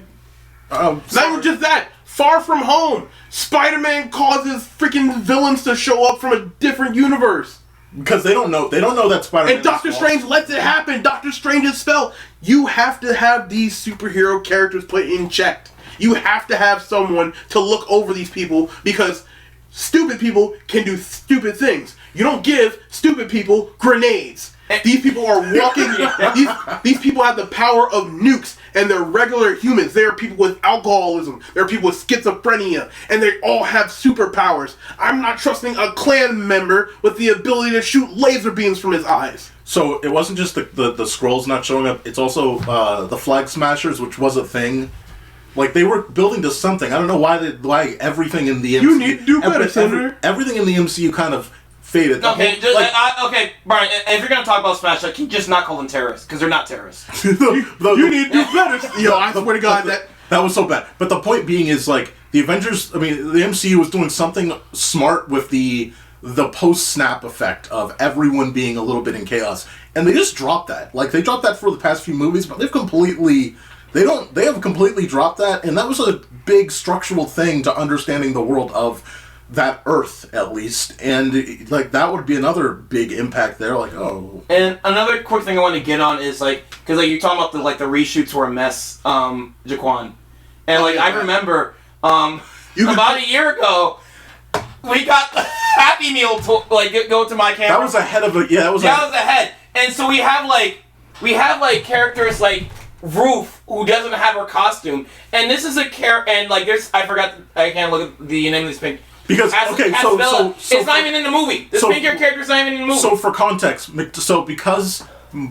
not even just that. Far From Home, Spider-Man causes freaking villains to show up from a different universe. Because they don't know that Spider-Man. And Doctor Strange lets it happen. Doctor Strange's spell. You have to have these superhero characters put in check. You have to have someone to look over these people, because stupid people can do stupid things. You don't give stupid people grenades. These people are walking. These people have the power of nukes, and they're regular humans. They are people with alcoholism. There are people with schizophrenia, and they all have superpowers. I'm not trusting a Klan member with the ability to shoot laser beams from his eyes. So it wasn't just the Skrulls not showing up. It's also the Flag Smashers, which was a thing. Like, they were building to something. I don't know why everything in the MCU... You need to do better, Senator. Everything in the MCU kind of faded. Okay, okay, Brian, if you're going to talk about Smash, can you just not call them terrorists? Because they're not terrorists. You need to do better. Yo, I swear to God, that was so bad. But the point being is, like, the Avengers... I mean, the MCU was doing something smart with the post-snap effect of everyone being a little bit in chaos. And they just dropped that. Like, they dropped that for the past few movies, but they've completely... They have completely dropped that, and that was a big structural thing to understanding the world of that Earth, at least. And, like, that would be another big impact there, like, oh. And another quick thing I want to get on is, like, because, like, you're talking about the reshoots were a mess, Jaquan. And, like, I remember, about a year ago, we got the Happy Meal to, go to my camera. That was ahead of it, yeah, that was ahead. And so we have characters like Roof, who doesn't have her costume, and this is a and like there's I can't look at the name of this pink. Because so it's not even in the movie. This pink hair character's not even in the movie. So for context, because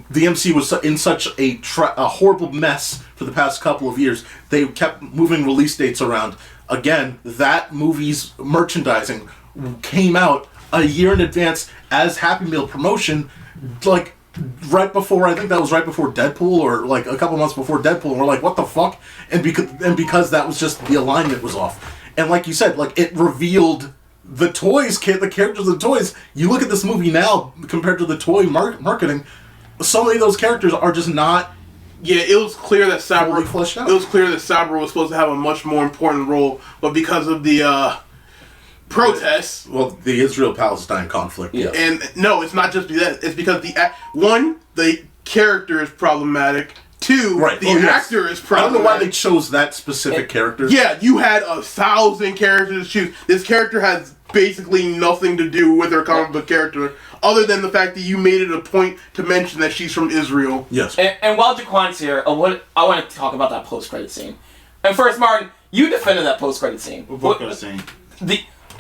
the MC was in such a horrible mess for the past couple of years, they kept moving release dates around. Again, that movie's merchandising came out a year in advance as Happy Meal promotion, like. Right before Deadpool, or like a couple months before Deadpool, and we're like, what the fuck? And because that was just the alignment was off. And like you said, like, it revealed the toys, the characters of the toys. You look at this movie now compared to the toy marketing, so many of those characters are just not. Yeah, it was clear that Cyber fleshed out. It was clear that Cyber was supposed to have a much more important role, but because of the protests. Well, the Israel-Palestine conflict. Yeah. Yes. And no, it's not just that. It's because the character is problematic. Two, the actor is problematic. I don't know why they chose that specific character. Yeah, you had 1,000 characters to choose. This character has basically nothing to do with her comic book character, other than the fact that you made it a point to mention that she's from Israel. Yes. And while Jaquan's here, I want to talk about that post-credit scene. And first, Martin, you defended that post-credit scene. What kind of scene?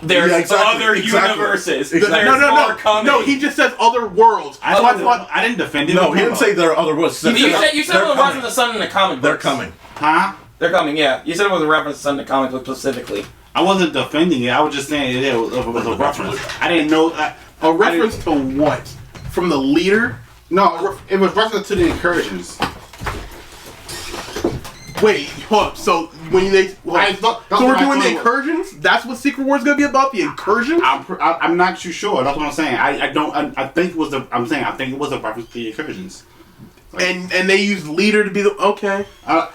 There's other universes. Exactly. No, he just says other worlds. I didn't defend him. No, he didn't say there are other worlds. You said it was a reference to the Sun in the comic books. They're coming. Huh? They're coming, yeah. You said it was a reference to Sun in the comic book specifically. I wasn't defending it. I was just saying it was a reference. I didn't know. A reference to what? From the leader? No, it was reference to the incursions. Wait, hold up. So when so we're doing the incursions? That's what Secret War is going to be about? The incursions? I'm not too sure. That's what I'm saying. I think it was I think it was a reference to the incursions. Like, and they used leader to be the okay. I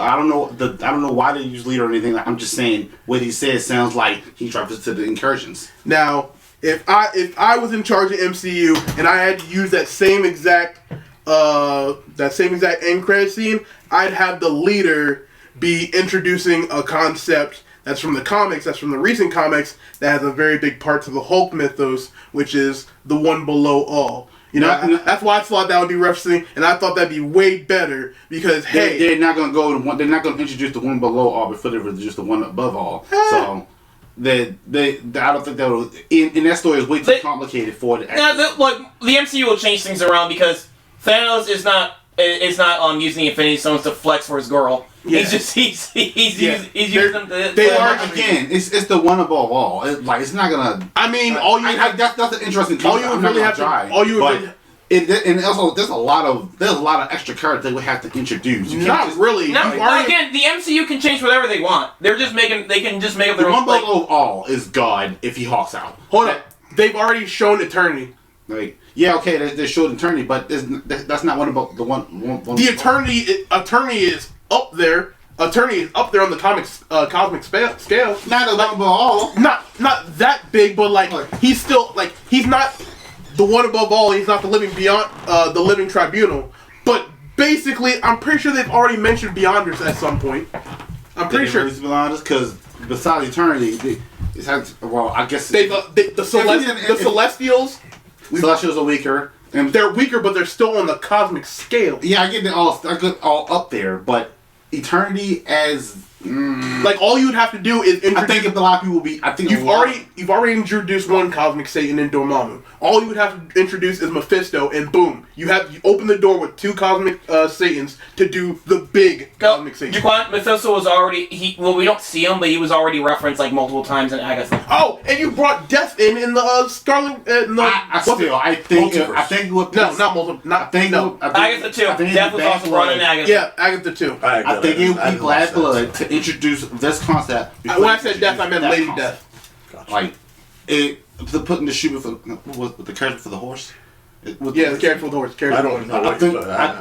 don't know why they use leader or anything. I'm just saying what he says sounds like he's reference to the incursions. Now, if I was in charge of MCU and I had to use that same exact end credit scene, I'd have the leader be introducing a concept that's from the comics, that's from the recent comics, that has a very big part to the Hulk mythos, which is the one below all. You know, that's why I thought that would be referencing, and I thought that'd be way better because they're not gonna go to one. They're not gonna introduce the one below all before they introduce the one above all. So I don't think that will. And that story is way too complicated for it. Yeah, the MCU will change things around because Thanos is not using the Infinity Stones to flex for his girl. Yeah. He's using them to. Again, it's the one above all. It's not gonna. I mean, that's an interesting. All you would really have to. And also, there's a lot of extra characters they would have to introduce. Really. No, again, the MCU can change whatever they want. They can just make up their own. The one below all is God if he hawks out. Hold up, they've already shown Eternity. They showed Eternity, but that's not one about the one. The Eternity is up there. Eternity is up there on the cosmic scale. Not the one above all. Not that big, but he's still he's not the one above all. He's not the living beyond the living tribunal. But basically, I'm pretty sure they've already mentioned Beyonders at some point. I'm pretty sure it's Beyonders because besides Eternity, I guess the Celestials. Celestials are weaker. And they're weaker, but they're still on the cosmic scale. Yeah, I get it all up there, but Eternity as all you would have to do is introduce. I think if a lot of people will be. I think you've already introduced one cosmic Satan in Dormammu. All you would have to introduce is Mephisto, and boom, you open the door with two cosmic Satans to do the big cosmic Satan. Mephisto was already we don't see him, but he was already referenced multiple times in Agatha. Oh, and you brought Death in the Scarlet. I think Agatha too. Death was also brought in Agatha. Yeah, Agatha too. I think it would be Glad Blood to introduce this concept. When I said Death, I meant Lady Death. Gotcha. To put in the shoe with the character for the horse. The character for the horse. I don't know. I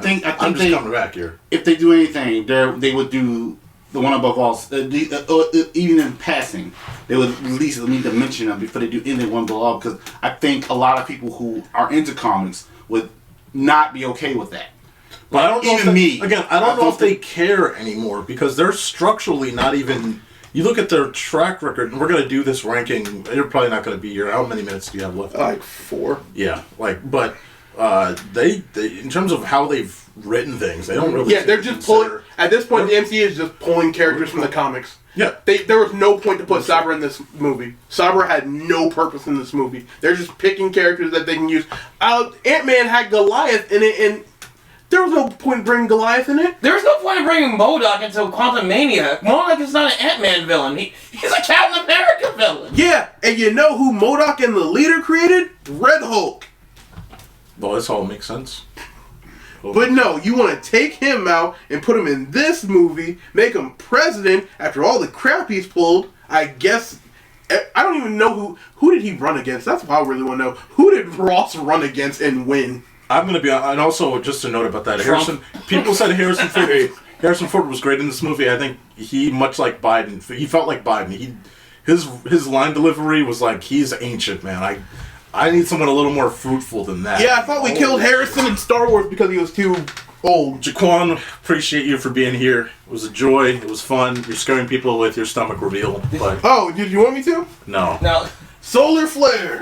think I'm just coming back here. If they do anything, they would do the one above all. Even in passing, they would at least need to mention them before they do anything one below. Because I think a lot of people who are into comics would not be okay with that. But I don't know I don't know if they care anymore because they're structurally not even. You look at their track record, and we're going to do this ranking. You're probably not going to be here. How many minutes do you have left? 4. Yeah, but they in terms of how they've written things, they don't really. Yeah, they're just pulling. At this point, the MCU is just pulling characters from the comics. Yeah, there was no point to put Sabra in this movie. Sabra had no purpose in this movie. They're just picking characters that they can use. Ant-Man had Goliath in it, and there was no point in bringing Goliath in it. There was no point in bringing MODOK into Quantum Mania. MODOK is not an Ant-Man villain. He's a Captain America villain. Yeah, and you know who MODOK and the leader created? Red Hulk. Well, this all makes sense. But no, you want to take him out and put him in this movie, make him president after all the crap he's pulled. I guess I don't even know who did he run against. That's what I really want to know. Who did Ross run against and win? I'm going to be, and also just a note about that. People said Harrison Ford was great in this movie. I think he, much like Biden, he felt like Biden. His line delivery was like, he's ancient, man. I need someone a little more fruitful than that. Yeah, I thought we killed Harrison in Star Wars because he was too old. Jaquan, appreciate you for being here. It was a joy. It was fun. You're scaring people with your stomach reveal. But oh, did you want me to? No. No. Solar flare.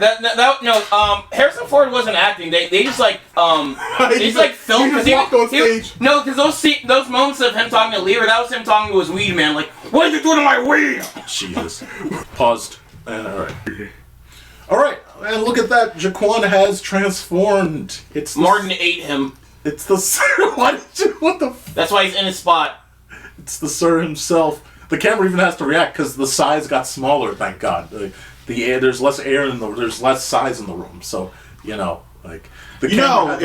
Harrison Ford wasn't acting. They just filmed. He just walked on stage. Because those moments of him talking to Lear, that was him talking to his weed man. Like, what are you doing to my weed? Jesus. Paused. And all right. And look at that. Jaquan has transformed. Martin ate him. It's the sir. What the? That's why he's in his spot. It's the sir himself. The camera even has to react because the size got smaller. Thank God. there's less air in there's less size in the room. So like if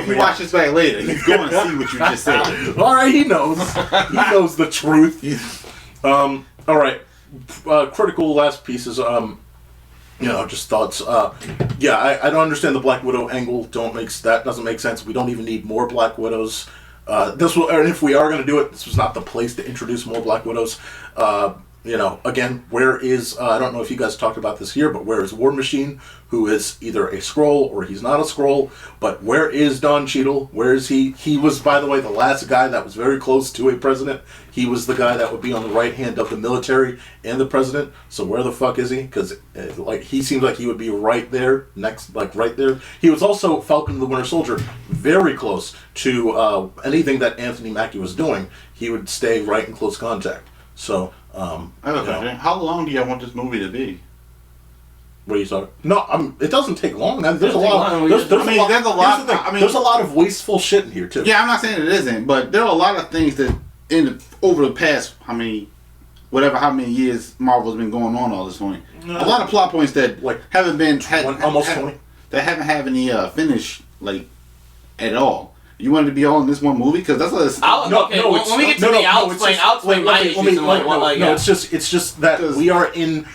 you watch this back later, he's going to see what you just said. All right, he knows. He knows the truth. All right, critical last pieces. Just thoughts. I don't understand the Black Widow angle. That doesn't make sense. We don't even need more Black Widows. And if we are going to do it, this was not the place to introduce more Black Widows. Again, where is, I don't know if you guys talked about this here, but where is War Machine, who is either a Skrull or he's not a Skrull, but where is Don Cheadle? Where is he? He was, by the way, the last guy that was very close to a president. He was the guy that would be on the right hand of the military and the president. So where the fuck is he? Because, he seems like he would be right there, right there. He was also Falcon the Winter Soldier, very close to anything that Anthony Mackie was doing. He would stay right in close contact. So, how long do you want this movie to be? What are you talking? No, it doesn't take long. There's a lot. There's a lot of wasteful shit in here too. Yeah, I'm not saying it isn't, but there are a lot of things that over the past how many years Marvel's been going on all this point. A lot of plot points that haven't been almost 20 that haven't had any finish at all. You wanted to be all in this one movie because that's what it's. When we get to I'll explain my issues. It's just that we're in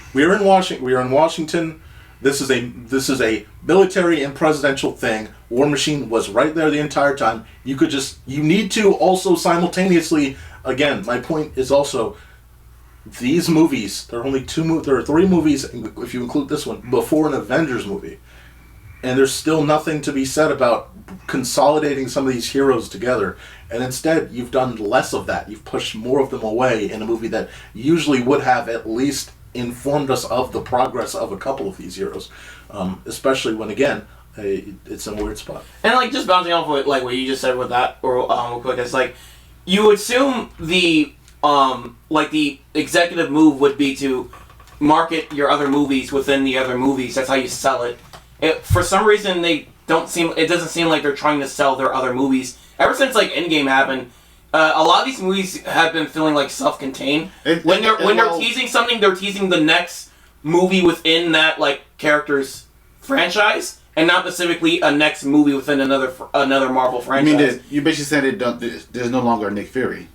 Washington. This is a military and presidential thing. War Machine was right there the entire time. You need to also simultaneously. Again, my point is also these movies. There are 3 movies if you include this one before an Avengers movie. And there's still nothing to be said about consolidating some of these heroes together. And instead, you've done less of that. You've pushed more of them away in a movie that usually would have at least informed us of the progress of a couple of these heroes. Especially when, again, it's in a weird spot. And, just bouncing off of, what you just said with that, real quick, it's you assume the executive move would be to market your other movies within the other movies. That's how you sell it. For some reason, it doesn't seem like they're trying to sell their other movies. Ever since Endgame happened, a lot of these movies have been feeling self-contained. When they're teasing something, they're teasing the next movie within that character's franchise, and not specifically a next movie within another Marvel franchise. I mean, you basically said there's no longer a Nick Fury.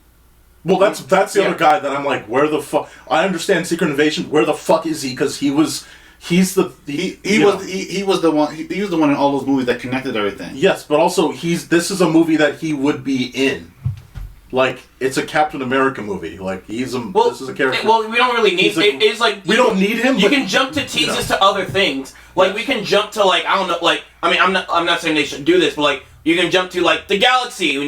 Well, that's the other guy that I'm where the fuck? I understand Secret Invasion. Where the fuck is he? Because he was the one in all those movies that connected everything. Yes, but also this is a movie that he would be in. It's a Captain America movie. This is a character. Well, we don't really need. We don't need him. You can jump to teases to other things. We can jump to I don't know. I'm not saying they should do this, but you can jump to the galaxy when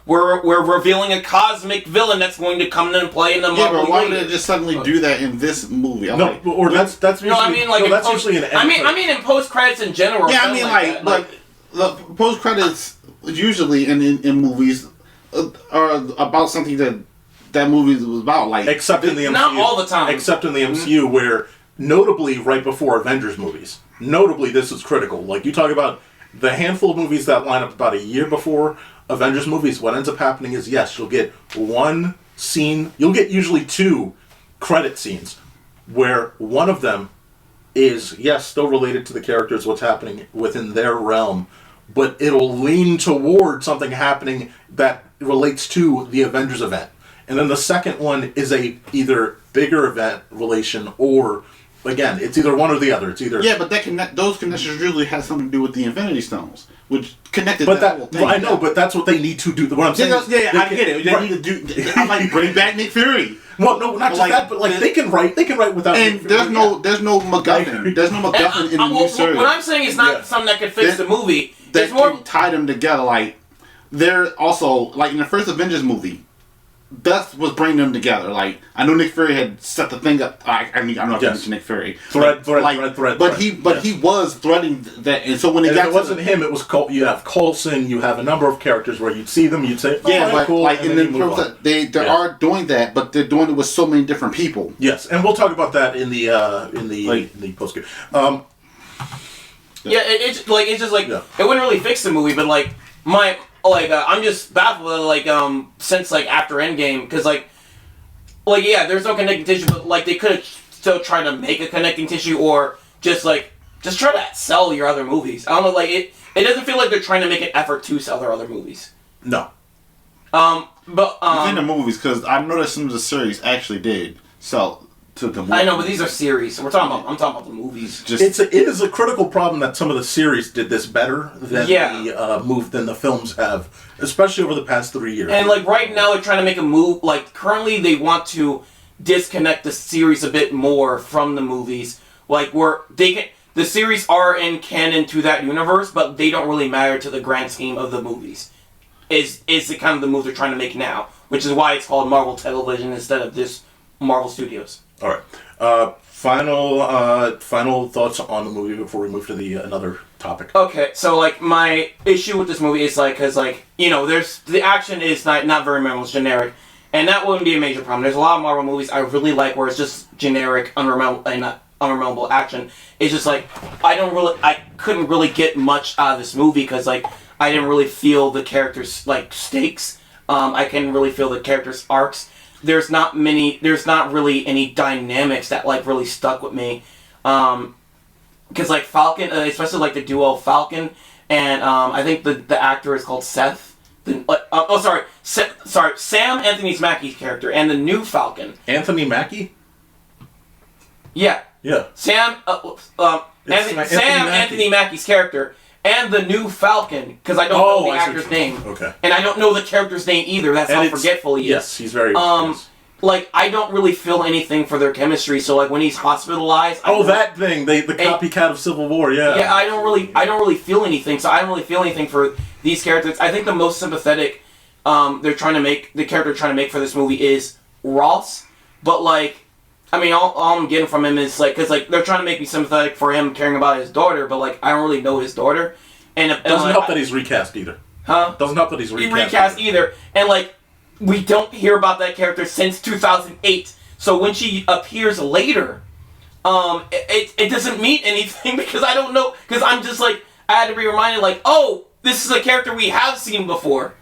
we're revealing a cosmic villain that's going to come in and play in the Marvel. Yeah, but why did they just suddenly do that in this movie? That's usually. No, I mean that's usually an end. I mean in post credits in general. Yeah, I mean the post credits usually in movies are about something that movie was about. Except in the MCU. Not all the time. Except in the MCU, where notably right before Avengers movies. Notably, this is critical. You talk about the handful of movies that line up about a year before Avengers movies, what ends up happening is, yes, you'll get one scene, you'll get usually 2 credit scenes, where one of them is, yes, still related to the characters, what's happening within their realm, but it'll lean toward something happening that relates to the Avengers event. And then the second one is a either bigger event relation or, again, it's either one or the other. It's either but those connections usually have something to do with the Infinity Stones, which connected. But that whole thing. I know, but that's what they need to do. What I'm saying, I get it. They need to do. I bring back Nick Fury. Well, no, not just that, but they can write without. And there's no MacGuffin. There's no MacGuffin in the new series. What I'm saying is not something that could fix the movie. There's more tie them together. They're also in the first Avengers movie. That was bringing them together. I know Nick Fury had set the thing up. I don't know if you mentioned Nick Fury. Thread. But he was threading that, and so when if it wasn't him, it was you have Coulson. You have a number of characters where you'd see them, you'd say, cool. And then they are doing that, but they're doing it with so many different people. Yes, and we'll talk about that in the post game. It's just it wouldn't really fix the movie, but I'm just baffled since after Endgame, because there's no connecting tissue, but they could have still tried to make a connecting tissue, or just try to sell your other movies. I don't know, like it doesn't feel like they're trying to make an effort to sell their other movies. No. But Within the movies, because I know that some of the series actually did sell to the movies. I know, but these are series. I'm talking about the movies. It is a critical problem that some of the series did this better than the films have, especially over the past 3 years. And like right now, they're trying to make a move. Like currently, they want to disconnect the series a bit more from the movies. Like where the series are in canon to that universe, but they don't really matter to the grand scheme of the movies. Is the kind of the move they're trying to make now, which is why it's called Marvel Television instead of this Marvel Studios. All right. Final thoughts on the movie before we move to the another topic. Okay, so like my issue with this movie is like, cause like there's the action is not very memorable, it's generic, and that wouldn't be a major problem. There's a lot of Marvel movies I really like where it's just generic, unmemorable action. It's just like I couldn't really get much out of this movie because like I didn't really feel the characters like stakes. I couldn't really feel the characters' arcs. There's not really any dynamics that like really stuck with me. Because like Falcon, especially like the duo Falcon and I think the actor is called Seth. Sam Anthony Mackie's character and the new Falcon. Anthony Mackie? Yeah. Yeah. Sam Anthony Mackie's character. And the new Falcon, because I don't know the actor's name. Okay. And I don't know the character's name either. That's how forgetful he is. Yes, he's very... Like, I don't really feel anything for their chemistry, so like when he's hospitalized... that thing! The copycat of Civil War, yeah. Yeah, I don't really feel anything, so I don't really feel anything for these characters. I think the most sympathetic the character trying to make for this movie is Ross, but like... I mean, all I'm getting from him is, like, because, like, they're trying to make me sympathetic for him caring about his daughter, but, like, I don't really know his daughter. And it doesn't help that he's recast either. Huh? Doesn't help that he's recast either. And, like, we don't hear about that character since 2008. So when she appears later, it doesn't mean anything because I don't know. Because I'm just, like, I had to be reminded, like, oh, this is a character we have seen before.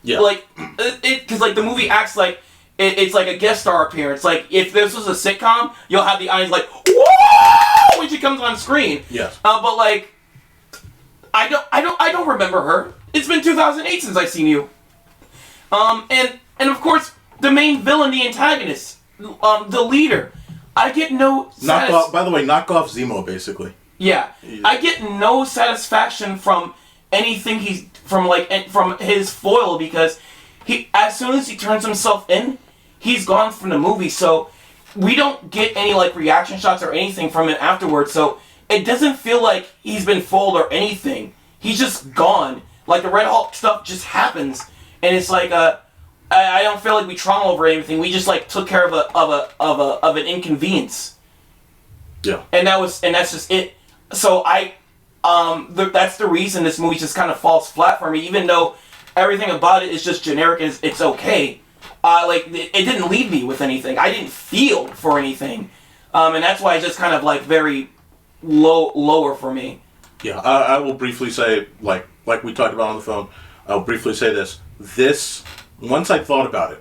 Yeah. Like, because, like, the movie acts like, it's like a guest star appearance. Like, if this was a sitcom, you'll have the audience like, whoa, when she comes on screen. Yes. But like, I don't remember her. It's been 2008 since I've seen you. And of course, the main villain, the antagonist, the leader. I get no. By the way, knock off Zemo, basically. Yeah, I get no satisfaction from anything from his foil because as soon as he turns himself in, he's gone from the movie, so we don't get any like reaction shots or anything from him afterwards, so it doesn't feel like he's been fooled or anything. He's just gone. Like the Red Hulk stuff just happens, and it's like I don't feel like we trauma over anything. We just like took care of an inconvenience. Yeah. And that's just it. So that's the reason this movie just kind of falls flat for me, even though everything about it is just generic and it's okay. It didn't leave me with anything. I didn't feel for anything. And that's why it's just kind of like very lower for me. Yeah, I will briefly say, like we talked about on the phone, I'll briefly say this. Once I thought about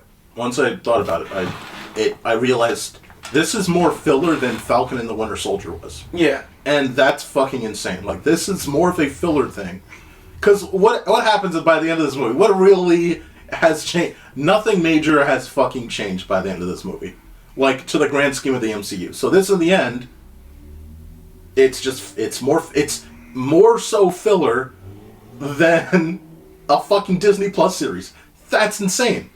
it, I realized this is more filler than Falcon and the Winter Soldier was. Yeah. And that's fucking insane. Like, this is more of a filler thing. Because what happens by the end of this movie? What really has changed? Nothing major has fucking changed by the end of this movie. Like, to the grand scheme of the MCU. So this, in the end, it's more so filler than a fucking Disney Plus series. That's insane.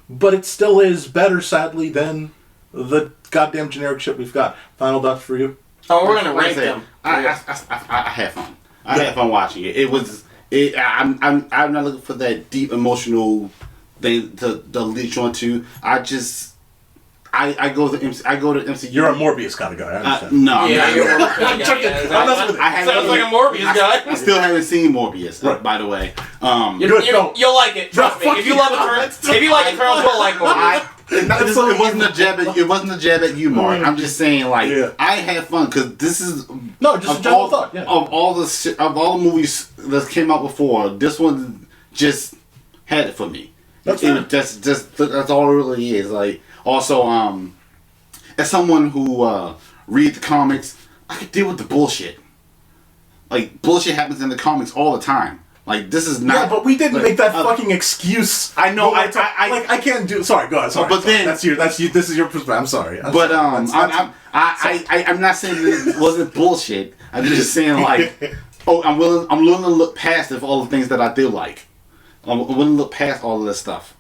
But it still is better, sadly, than the goddamn generic shit we've got. Final thoughts for you? Oh, we're gonna rank them. I had fun. I had fun watching it. I'm not looking for that deep emotional thing to leech onto. I go to MCU. You're a Morbius kind of guy. I understand. No, I'm not. Sounds like a Morbius guy. I still haven't seen Morbius, right. By the way. You'll like it. Trust me. If you love Eternals, you'll like Morbius. It wasn't a jab at you, Mark. I'm just saying, I had fun because this is just a general thought. Yeah. Of all the movies that came out before, this one just had it for me. That's all it really is. Like, also, as someone who reads the comics, I could deal with the bullshit. Like, bullshit happens in the comics all the time. Like, this is not... Yeah, but we didn't make that fucking excuse. I know, I can't do... Sorry, go ahead, sorry. But sorry. then... This is your perspective, I'm sorry. I'm not saying that it wasn't bullshit. I'm just saying, like, I'm willing to look past all the things that I do like. I'm willing to look past all of this stuff.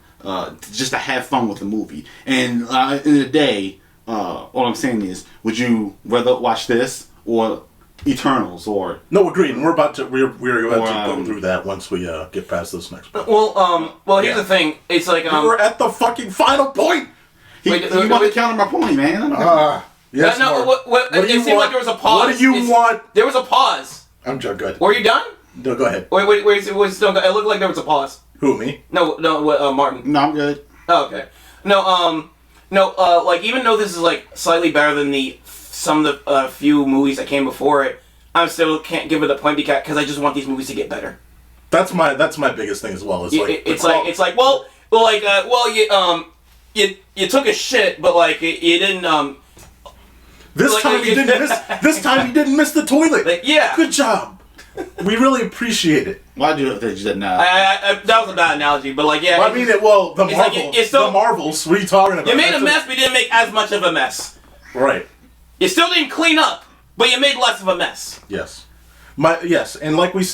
Just to have fun with the movie. And at the end of the day, all I'm saying is, would you rather watch this or Eternals or... No, agreed. And we're about to go through that once we get past this next part. Well, here's the thing. It's like we're at the fucking final point. He wanted to counter my point, man. Yes, it seemed like there was a pause. What do you want? There was a pause. I'm good. Were you done? No, go ahead. Wait, it looked like there was a pause. Who, me? No, Martin. No, I'm good. Oh, okay. No, like, even though this is, like, slightly better than some of the few movies that came before it, I still can't give it a point because I just want these movies to get better. That's my biggest thing as well. You took a shit, but like you didn't This time you didn't miss the toilet. Like, yeah. Good job. We really appreciate it. Why'd you do that now? That was a bad analogy, but like, yeah. Well, the Marvels. What are you talking about? You made a mess, but you didn't make as much of a mess. Right. You still didn't clean up, but you made less of a mess. Yes. And like we're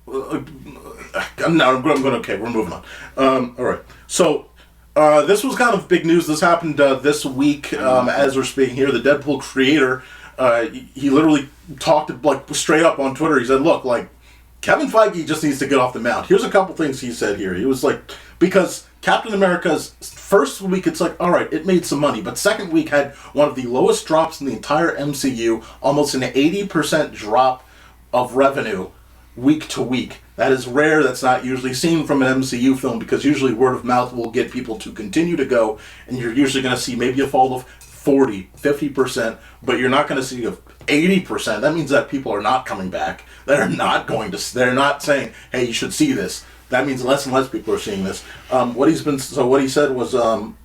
moving on. All right. So, this was kind of big news. This happened this week as we're speaking here. The Deadpool creator, he literally talked like straight up on Twitter. He said, look, like, Kevin Feige just needs to get off the mound. Here's a couple things he said here. He was like, because Captain America's first week, it's like, all right, it made some money. But second week had one of the lowest drops in the entire MCU, almost an 80% drop of revenue week to week. That is rare. That's not usually seen from an MCU film because usually word of mouth will get people to continue to go, and you're usually going to see maybe a fall of 40, 50%, but you're not going to see a 80%. That means that people are not coming back. They're not saying, hey, you should see this. That means less and less people are seeing this. What he said was,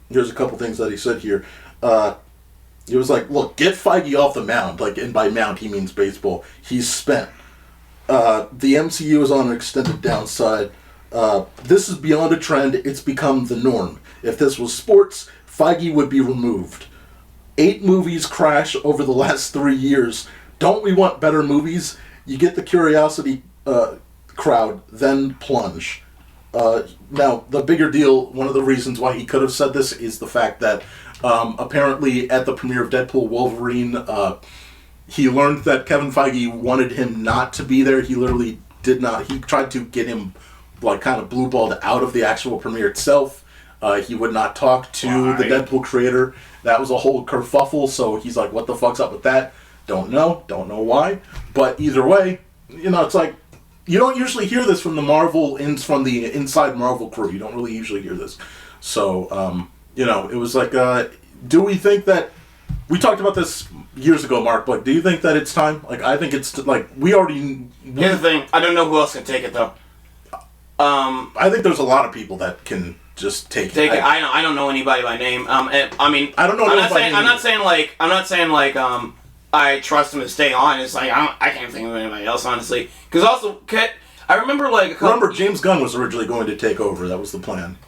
here's a couple things that he said here. He was like, look, get Feige off the mound. Like, and by mound, he means baseball. He's spent. The MCU is on an extended downside. This is beyond a trend. It's become the norm. If this was sports, Feige would be removed. 8 movies crash over the last 3 years. Don't we want better movies? You get the curiosity crowd, then plunge. Now, the bigger deal, one of the reasons why he could have said this is the fact that apparently at the premiere of Deadpool Wolverine, he learned that Kevin Feige wanted him not to be there. He literally did not. He tried to get him, like, kind of blue-balled out of the actual premiere itself. He would not talk to the Deadpool creator. That was a whole kerfuffle, so he's like, what the fuck's up with that? Don't know why. But either way, it's like, you don't usually hear this from from the inside Marvel crew. You don't really usually hear this. So, it was like, do we think that... We talked about this years ago, Mark, but do you think that it's time? Like, I think it's, like, we already... Here's the thing. I don't know who else can take it, though. I think there's a lot of people that can just take it. I don't know anybody by name. I mean... I don't know I'm not saying, like, I trust him to stay on. It's like, I can't think of anybody else, honestly. Because also, I remember, like... James Gunn was originally going to take over. That was the plan.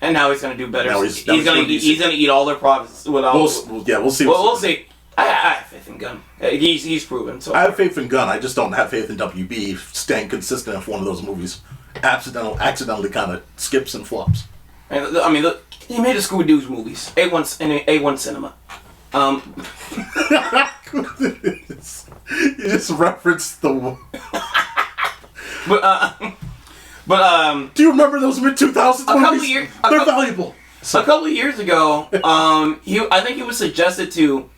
And now he's going to do better. He's going to eat all their profits. We'll see. We'll see. I have faith in Gunn. He's proven. So I have faith in Gunn. I just don't have faith in WB staying consistent if one of those movies accidentally kind of skips and flops. I mean, look, he made a Scooby-Doo movies. A1 Cinema. You just referenced the... But do you remember those mid-2000s movies? They're valuable. A couple of years ago, I think he was suggested to,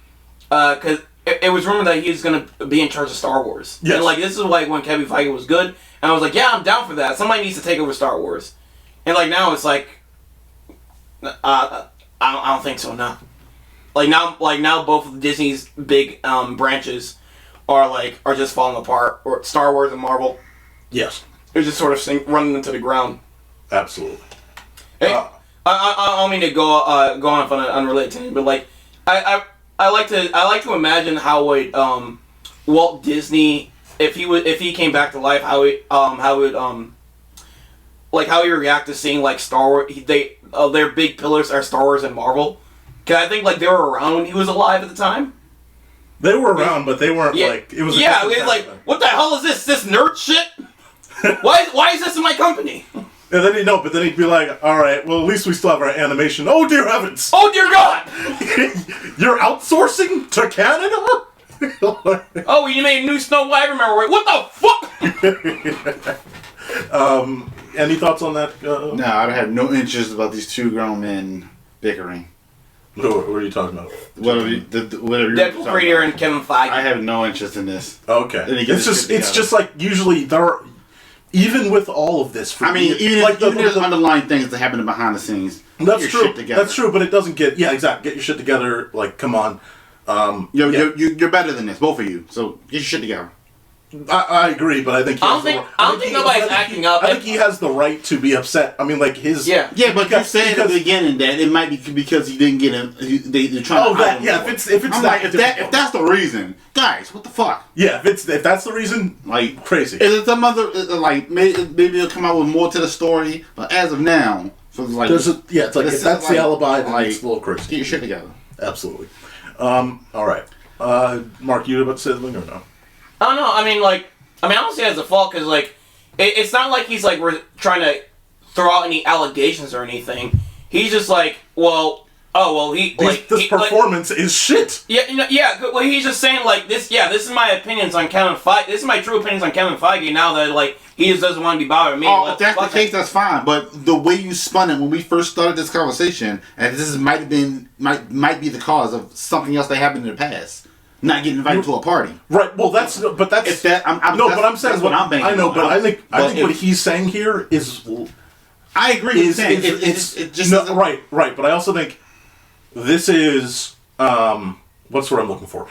because it was rumored that he was going to be in charge of Star Wars. Yes. And, like, this is, like, when Kevin Feige was good, and I was like, yeah, I'm down for that. Somebody needs to take over Star Wars. And, like, now it's like, I don't think so, no. Like, now both of Disney's big branches are just falling apart, or Star Wars and Marvel. Yes. They're just sort of running into the ground. Absolutely. Hey, I don't mean to go off on an unrelated tangent, but like, I like to imagine how would Walt Disney, if he came back to life, how he would react to seeing like Star Wars. Their big pillars are Star Wars and Marvel. Cause I think like they were around when he was alive at the time. They were around, but they weren't like it was. Yeah, it was like, what the hell is this? This nerd shit? Why is this in my company? And then but then he'd be like, all right, well, at least we still have our animation. Oh, dear heavens. Oh, dear God. You're outsourcing to Canada? Oh, you made a new Snow White. I remember. What the fuck? Any thoughts on that? No, I have no interest about these two grown men bickering. What are you talking about? Whatever Deadpool creator and Kevin Feige. I have no interest in this. Okay. It's just like usually even with all of this. Even there's underlying things that happen behind the scenes. That's true. That's true, but it doesn't get exactly. Get your shit together. Like, come on. You're better than this, both of you. So get your shit together. I agree, but I think I don't think nobody's acting up. I think he has the right to be upset. I mean, like his but you said at the beginning that it might be because he didn't get him. They're trying to. If that's the reason, guys, what the fuck? Yeah, if that's the reason, like crazy. Is it some other maybe they'll come out with more to the story? But as of now, so it's like it's like if that's the alibi, then like, it's a little crazy. Get your shit together. Absolutely. All right, Mark, you about to say something or no? I don't know. I don't see it as a fault because, like, it's not like he's, like, we're trying to throw out any allegations or anything. He's just like, this performance is shit. Yeah. Well, he's just saying, like, this is my opinions on Kevin Feige. This is my true opinions on Kevin Feige now that, like, he just doesn't want to be bothered with me. Oh, if that's the case, that's fine. But the way you spun it when we first started this conversation, and this might be the cause of something else that happened in the past. Not getting invited to a party. Right. Well, I'm saying what I'm banking. I know, but I think what he's saying here is. I agree. It just right. But I also think this is what's what I'm looking for.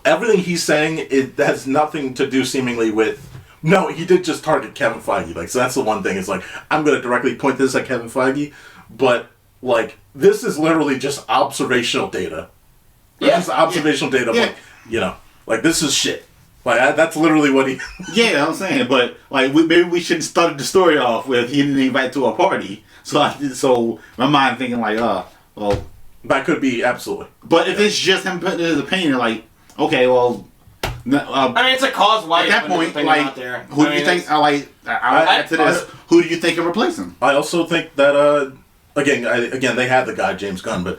Everything he's saying it has nothing to do seemingly with. No, he did just target Kevin Feige. Like, so that's the one thing. It's like I'm going to directly point this at Kevin Feige, but like this is literally just observational data. Yeah, just observational data. Yeah. Like this is shit. Like that's literally what he. Yeah, I'm saying, but like maybe we shouldn't start the story off with he didn't invite to a party. So my mind thinking like, well, that could be absolutely. But if it's just him putting his opinion, like, okay, well, it's a cause why at that point, like, out there. Who do you think? I'll add to this. Who do you think can replace him? I also think that again they had the guy James Gunn, but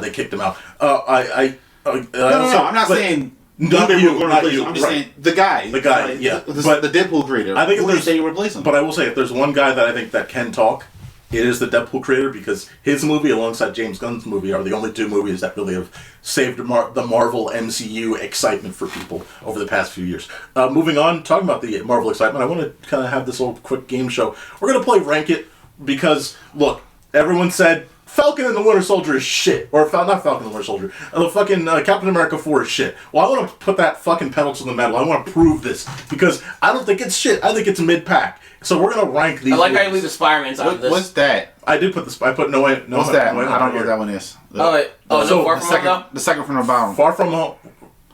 they kicked him out. No, I'm not saying. Not you. I'm just saying the guy. Yeah. But the Deadpool creator. I think who do you say you replace him? But I will say, if there's one guy that I think that can talk, it is the Deadpool creator, because his movie alongside James Gunn's movie are the only two movies that really have saved the Marvel MCU excitement for people over the past few years. Moving on, talking about the Marvel excitement, I want to kind of have this little quick game show. We're going to play Rank It because, look, everyone said Falcon and the Winter Soldier is shit. Or not Falcon and the Winter Soldier. The fucking Captain America 4 is shit. Well, I want to put that fucking pedal to the metal. I want to prove this. Because I don't think it's shit. I think it's mid-pack. So we're going to rank these. I like how you leave the Spider-Mans out of this. What's that? I did put I put No Way. What's that? I don't know what that one is. Far from home? The second from the bottom. Far From Home.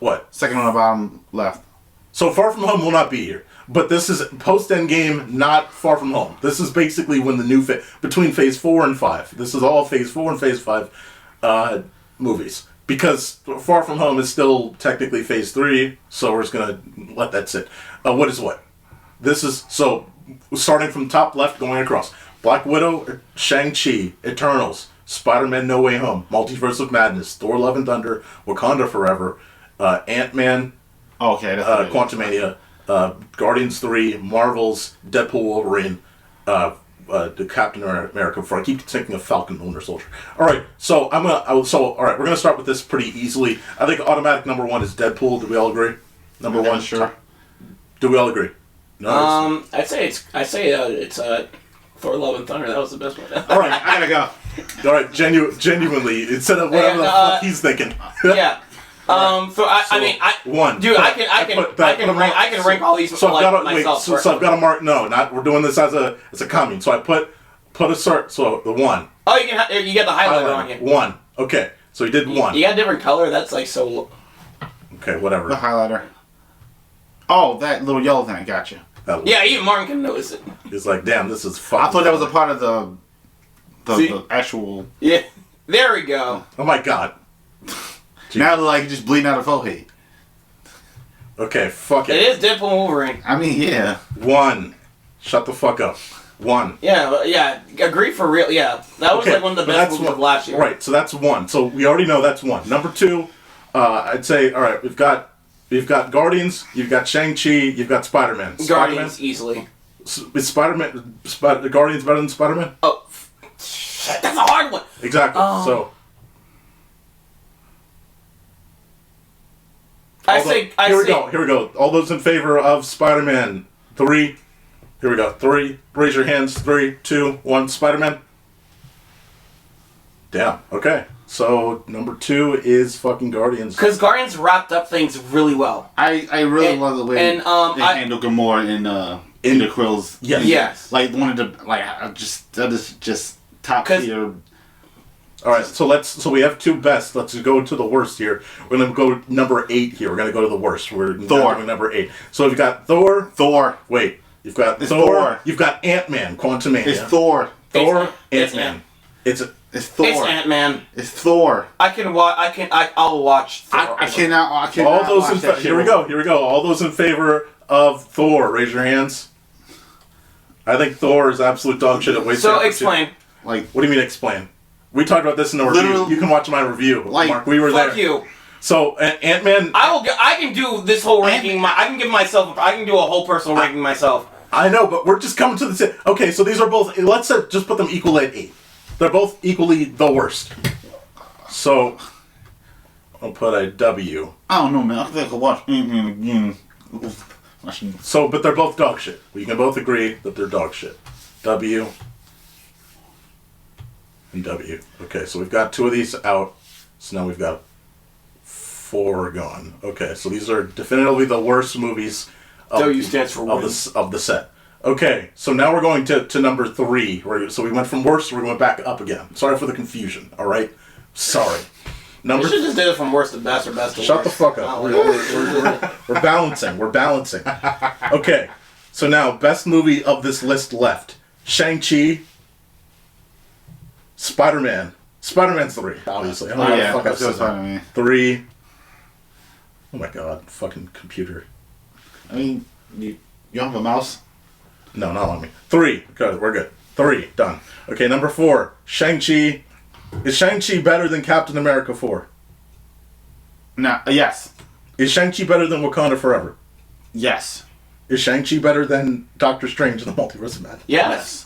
What? Second on the bottom left. So Far From Home will not be here. But this is post-Endgame, not Far From Home. This is basically when the new between Phase 4 and 5. This is all Phase 4 and Phase 5 movies. Because Far From Home is still technically Phase 3, so we're just going to let that sit. What is what? This is, so, starting from top left, going across. Black Widow, Shang-Chi, Eternals, Spider-Man No Way Home, Multiverse of Madness, Thor Love and Thunder, Wakanda Forever, Ant-Man, Quantumania, Guardians 3, Marvel's Deadpool Wolverine, the Captain America 4. I keep thinking of Falcon and Winter Soldier. Alright, so we're gonna start with this pretty easily. I think automatic number 1 is Deadpool. Do we all agree? Number 1? Sure. Do we all agree? No, I'd say it's Thor Love and Thunder. That was the best one. Alright, I gotta go. Alright, genuinely, instead of whatever the fuck he's thinking. Yeah. One. Dude, I can rank all these myself. So I've got to mark. No, we're doing this as a commune. So I put a start. So the 1. Oh, you get the highlighter on you. 1. Okay. So he did one. You got a different color. That's like so. Okay, whatever. The highlighter. Oh, that little yellow thing. Gotcha. Yeah, even Martin can notice it. He's like, damn, this is fucking. I thought that was a part of the actual. Yeah, there we go. Oh my god. Now they're like just bleeding out of forehead. Okay, fuck it. It is Deadpool and Wolverine. I mean, yeah. One. Shut the fuck up. One. Yeah, agree for real. Yeah, that was Okay, like one of the but best that's movies of last year. Right, so that's one. So we already know that's one. Number two, I'd say, all right, we've got Guardians, you've got Shang-Chi, you've got Spider-Man. Guardians easily. Is Guardians better than Spider-Man? Oh, shit, that's a hard one. Exactly. So. Here we go. All those in favor of Spider-Man. 3. Here we go. 3. Raise your hands. 3, 2, 1. Spider-Man. Damn. Okay. So number 2 is fucking Guardians. Because Guardians wrapped up things really well. I really love the way they handled Gamora in the Krill's. Yes. Like one of the that is just top tier. All right, so we have 2 best. Let's go to the worst here. We're gonna go number 8 here. We're gonna go to the worst. We're Thor. Doing number 8. So we've got Thor. Wait, you've got it's Thor. Thor. You've got Ant-Man. Quantumania. It's Thor. Ant-Man. It's Thor. It's Ant-Man. It's Thor. I'll watch Thor. I cannot. All those in favor. Here we go. All those in favor of Thor, raise your hands. I think Thor is absolute dog shit at So explain. Like, what do you mean explain? We talked about this in the review. You can watch my review, Mark. We were there. Fuck you. So Ant-Man. I can do this whole ranking. I can do a whole personal ranking myself. I know, but we're just coming to the. Okay, so these are both. Let's just put them equally at 8. They're both equally the worst. So I'll put a W. I don't know, man. I think I could watch Ant-Man again. So, but they're both dog shit. We can both agree that they're dog shit. W. And W. Okay, so we've got 2 of these out. So now we've got 4 gone. Okay, so these are definitively the worst movies W stands for of the set. Okay, so now we're going to number 3. So we went from worst, we're going back up again. Sorry for the confusion, alright? Sorry. You should just do it from worst to best or best to worst. Shut the fuck up. We're balancing. We're balancing. Okay, so now, best movie of this list left. Shang-Chi. Spider-Man. Spider-Man's 3, obviously. I don't know what the fuck I said. Spider-Man. 3. Oh my god, fucking computer. I mean, you have a mouse? No, not on me. 3. Good, we're good. 3, done. Okay, number 4. Shang-Chi. Is Shang-Chi better than Captain America 4? No. Yes. Is Shang-Chi better than Wakanda Forever? Yes. Is Shang-Chi better than Doctor Strange in the Multiverse of Madness? Yes.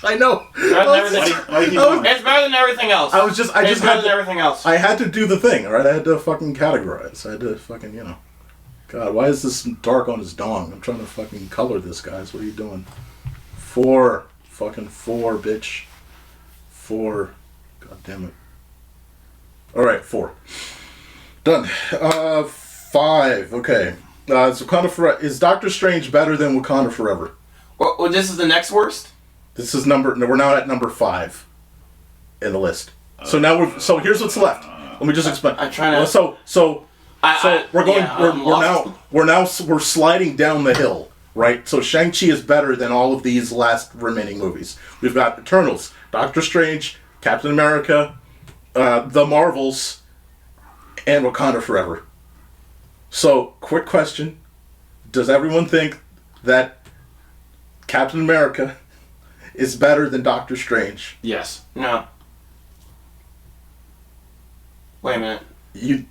I know. It's better than everything else. It's better than everything else. I had to do the thing, alright? I had to fucking categorize. I had to fucking, God, why is this dark on his dong? I'm trying to fucking color this, guys. What are you doing? 4. Fucking 4, bitch. 4. God damn it. Alright, 4. Done. 5. Okay. Is Wakanda Forever. Is Doctor Strange better than Wakanda Forever? Well, this is the next worst? This is we're now at number 5 in the list. So here's what's left. Let me just explain. I'm trying to. So we're going. We're sliding down the hill, right? So Shang-Chi is better than all of these last remaining movies. We've got Eternals, Doctor Strange, Captain America, The Marvels, and Wakanda Forever. So, quick question: does everyone think that Captain America is better than Doctor Strange? Yes. No. Wait a minute. The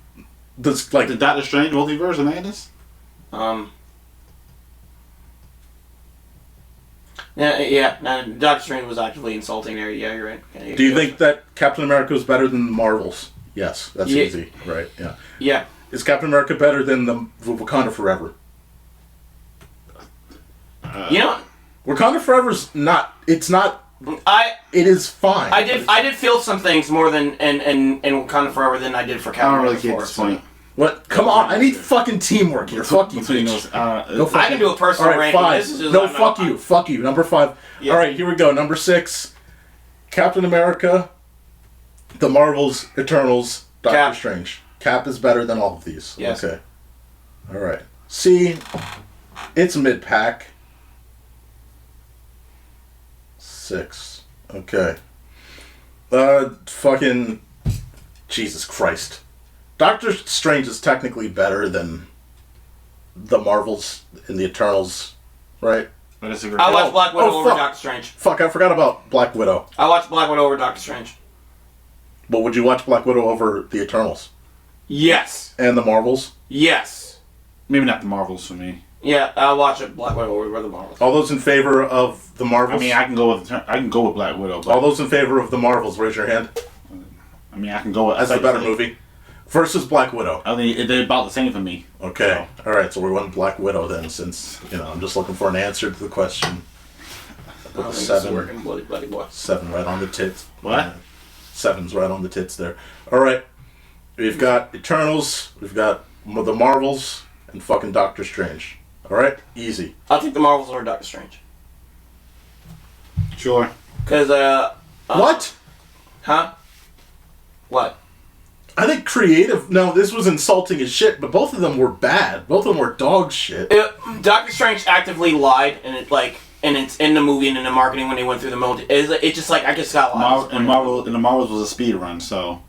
Doctor Strange Multiverse of Madness? Yeah. Doctor Strange was actually insulting there. Yeah, you're right. Yeah, Do you think that Captain America is better than the Marvels? Yes, that's easy, right? Yeah. Yeah. Is Captain America better than the Wakanda Forever? Wakanda Forever's not. It's not. It is fine. I did feel some things more than in Wakanda Forever than I did for Captain America. I don't really get this point. What? Come on! I need fucking teamwork here. Fuck you. I can do a personal ranking. 5. Fuck you. Fuck you. Number 5. Yeah. All right, here we go. Number 6. Captain America. The Marvels, Eternals, Doctor Cap. Strange. Cap is better than all of these. Yes. Okay. All right. See, it's mid-pack. 6. Okay. Fucking Jesus Christ. Doctor Strange is technically better than the Marvels and the Eternals, right? I disagree. I watched Black Widow over fuck. Doctor Strange. Fuck, I forgot about Black Widow. I watched Black Widow over Doctor Strange. But would you watch Black Widow over the Eternals? Yes. And the Marvels? Yes. Maybe not the Marvels for me. Yeah, I'll watch it Black Widow over the Marvels. All those in favor of the Marvels? I mean, I can go with Black Widow. But All those in favor of the Marvels, raise your hand. I mean, I can go with. That's a better movie. Versus Black Widow. I mean, they're about the same for me. Okay. Alright, so we're on Black Widow then, since, I'm just looking for an answer to the question. Put the 7. Bloody boy. 7 right on the tits. What? 7's right on the tits there. Alright. We've got Eternals, we've got the Marvels, and fucking Doctor Strange. Alright? Easy. I'll take the Marvels over Doctor Strange. Sure. Because, What? Huh? What? I think creative. No, this was insulting as shit, but both of them were bad. Both of them were dog shit. Doctor Strange actively lied, and it's in the movie and in the marketing when they went through the multi. It's just like I just got lost. And the Marvels was a speed run, so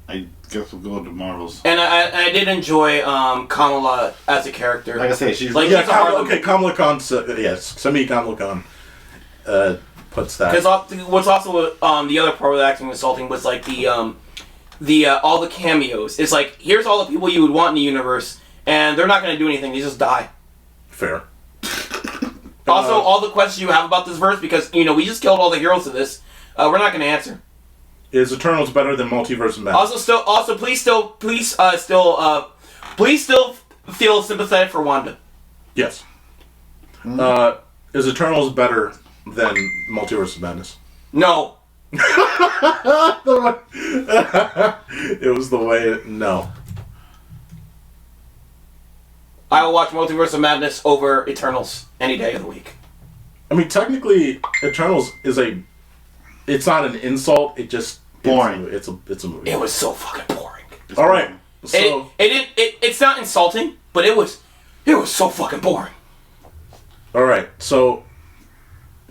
I guess we'll go with the Marvels. And I did enjoy Kamala as a character. Like I say, she's Like, Yeah, she's a Harlem- Kamala Khan. Yes, Sami Kamala Khan puts that. Because what's also the other part of the acting insulting was like the all the cameos. It's like here's all the people you would want in the universe, and they're not going to do anything. They just die. Fair. Also, all the questions you have about this verse, because we just killed all the heroes of this. We're not going to answer. Is Eternals better than Multiverse of Madness? Please still feel sympathetic for Wanda. Yes. Is Eternals better than Multiverse of Madness? No. It was the way. No. I will watch Multiverse of Madness over Eternals any day of the week. I mean, technically, Eternals is it's not an insult. It just boring. It's a movie. It was so fucking boring. All right. So It's not insulting, but it was so fucking boring. all right. So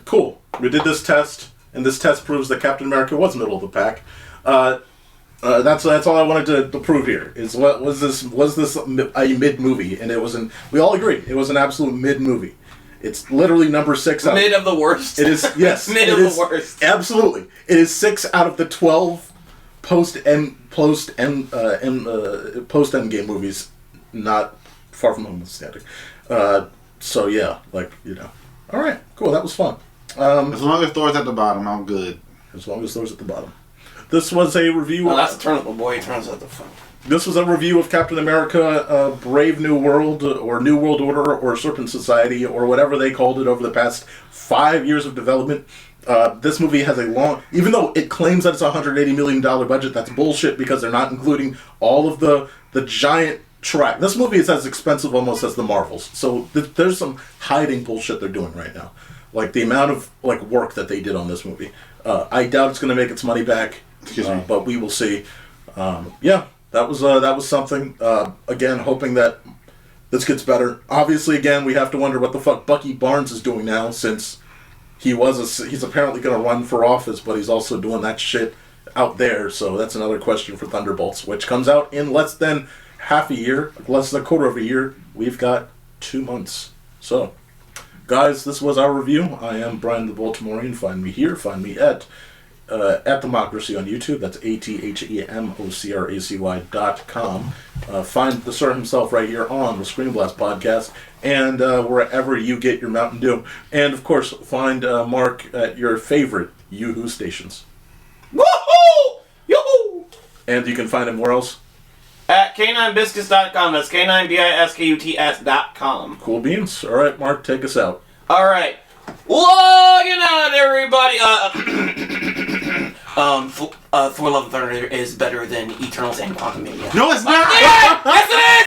cool. We did this test, and this test proves that Captain America was middle of the pack. That's all I wanted to prove here. Is was this a mid movie? And it wasn't. We all agree it was an absolute mid movie. It's literally number 6 out. Mid of the worst. It is, yes. Mid of the worst. Absolutely. It is 6 out of the 12 post Endgame movies. Not Far From Home outstanding. So yeah, All right, cool. That was fun. As long as Thor's at the bottom, I'm good. As long as Thor's at the bottom. This was a review. Oh, that's Eternal, boy. Eternal's at the front. This was a review of Captain America, Brave New World, or New World Order, or Serpent Society, or whatever they called it over the past 5 years of development. This movie has even though it claims that it's a $180 million budget, that's bullshit because they're not including all of the giant track. This movie is as expensive almost as the Marvels. So there's some hiding bullshit they're doing right now. Like the amount of work that they did on this movie. I doubt it's going to make its money back, but we will see. Yeah. That was something. Again, hoping that this gets better. Obviously, again, we have to wonder what the fuck Bucky Barnes is doing now, since he's apparently going to run for office, but he's also doing that shit out there. So that's another question for Thunderbolts, which comes out in less than half a year, less than a quarter of a year. We've got 2 months. So, guys, this was our review. I am Brian the Baltimorean. Find me here. Find me at Democracy on YouTube. That's ATHEMOCRACY.com. Find the sir himself right here on the ScreenBlast podcast, and wherever you get your Mountain Dew. And of course, find Mark at your favorite Yoo-hoo stations. Woohoo! Yoo-hoo! And you can find him where else? At K9biscuits.com. That's K9biscuts.com. Cool beans. All right, Mark, take us out. All right. Logging out, everybody. Thor: Love and Thunder is better than Eternals and Quantumania. No, it's not! Yes, it is!